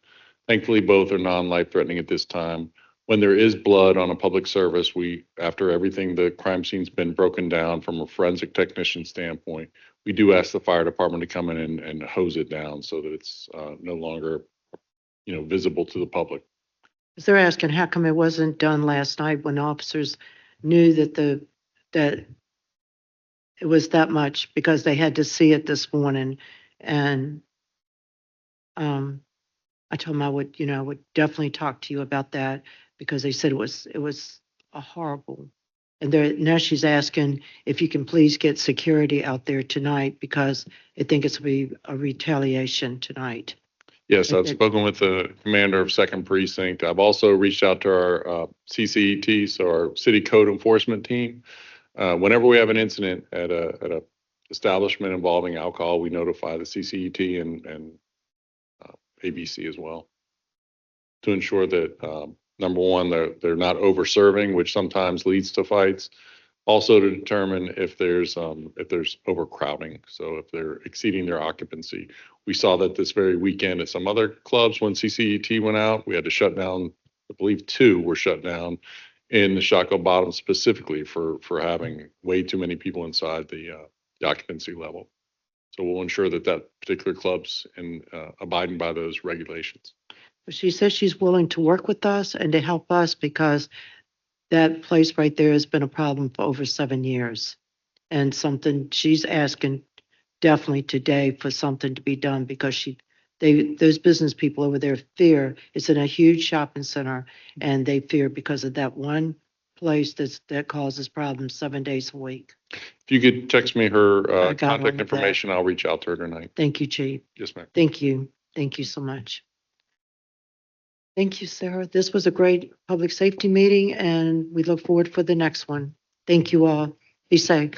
Thankfully, both are non-life threatening at this time. When there is blood on a public service, after everything, the crime scene's been broken down from a forensic technician standpoint, we do ask the fire department to come in and hose it down so that it's no longer, visible to the public. They're asking how come it wasn't done last night when officers knew that that it was that much because they had to see it this morning. And I told them I would definitely talk to you about that because they said it was a horrible. And now she's asking if you can please get security out there tonight because I think it's going to be a retaliation tonight. Yes, I've Okay. spoken with the commander of Second Precinct. I've also reached out to our CCET, so our City Code Enforcement Team. Whenever we have an incident at a establishment involving alcohol, we notify the CCET and ABC as well to ensure that number one, they're not over-serving, which sometimes leads to fights. Also to determine if there's overcrowding, so if they're exceeding their occupancy. We saw that this very weekend at some other clubs when CCET went out. We had to shut down, I believe 2 were shut down in the Shockoe Bottom specifically for having way too many people inside the occupancy level. So we'll ensure that particular club's abiding by those regulations. She says she's willing to work with us and to help us because that place right there has been a problem for over 7 years. And something she's asking definitely today for something to be done because those business people over there fear it's in a huge shopping center and they fear because of that one place that causes problems 7 days a week. If you could text me her I got all contact of information, I'll reach out to her tonight. Thank you, Chief. Yes, ma'am. Thank you. Thank you so much. Thank you, Sarah. This was a great public safety meeting and we look forward for the next one. Thank you all. Be safe.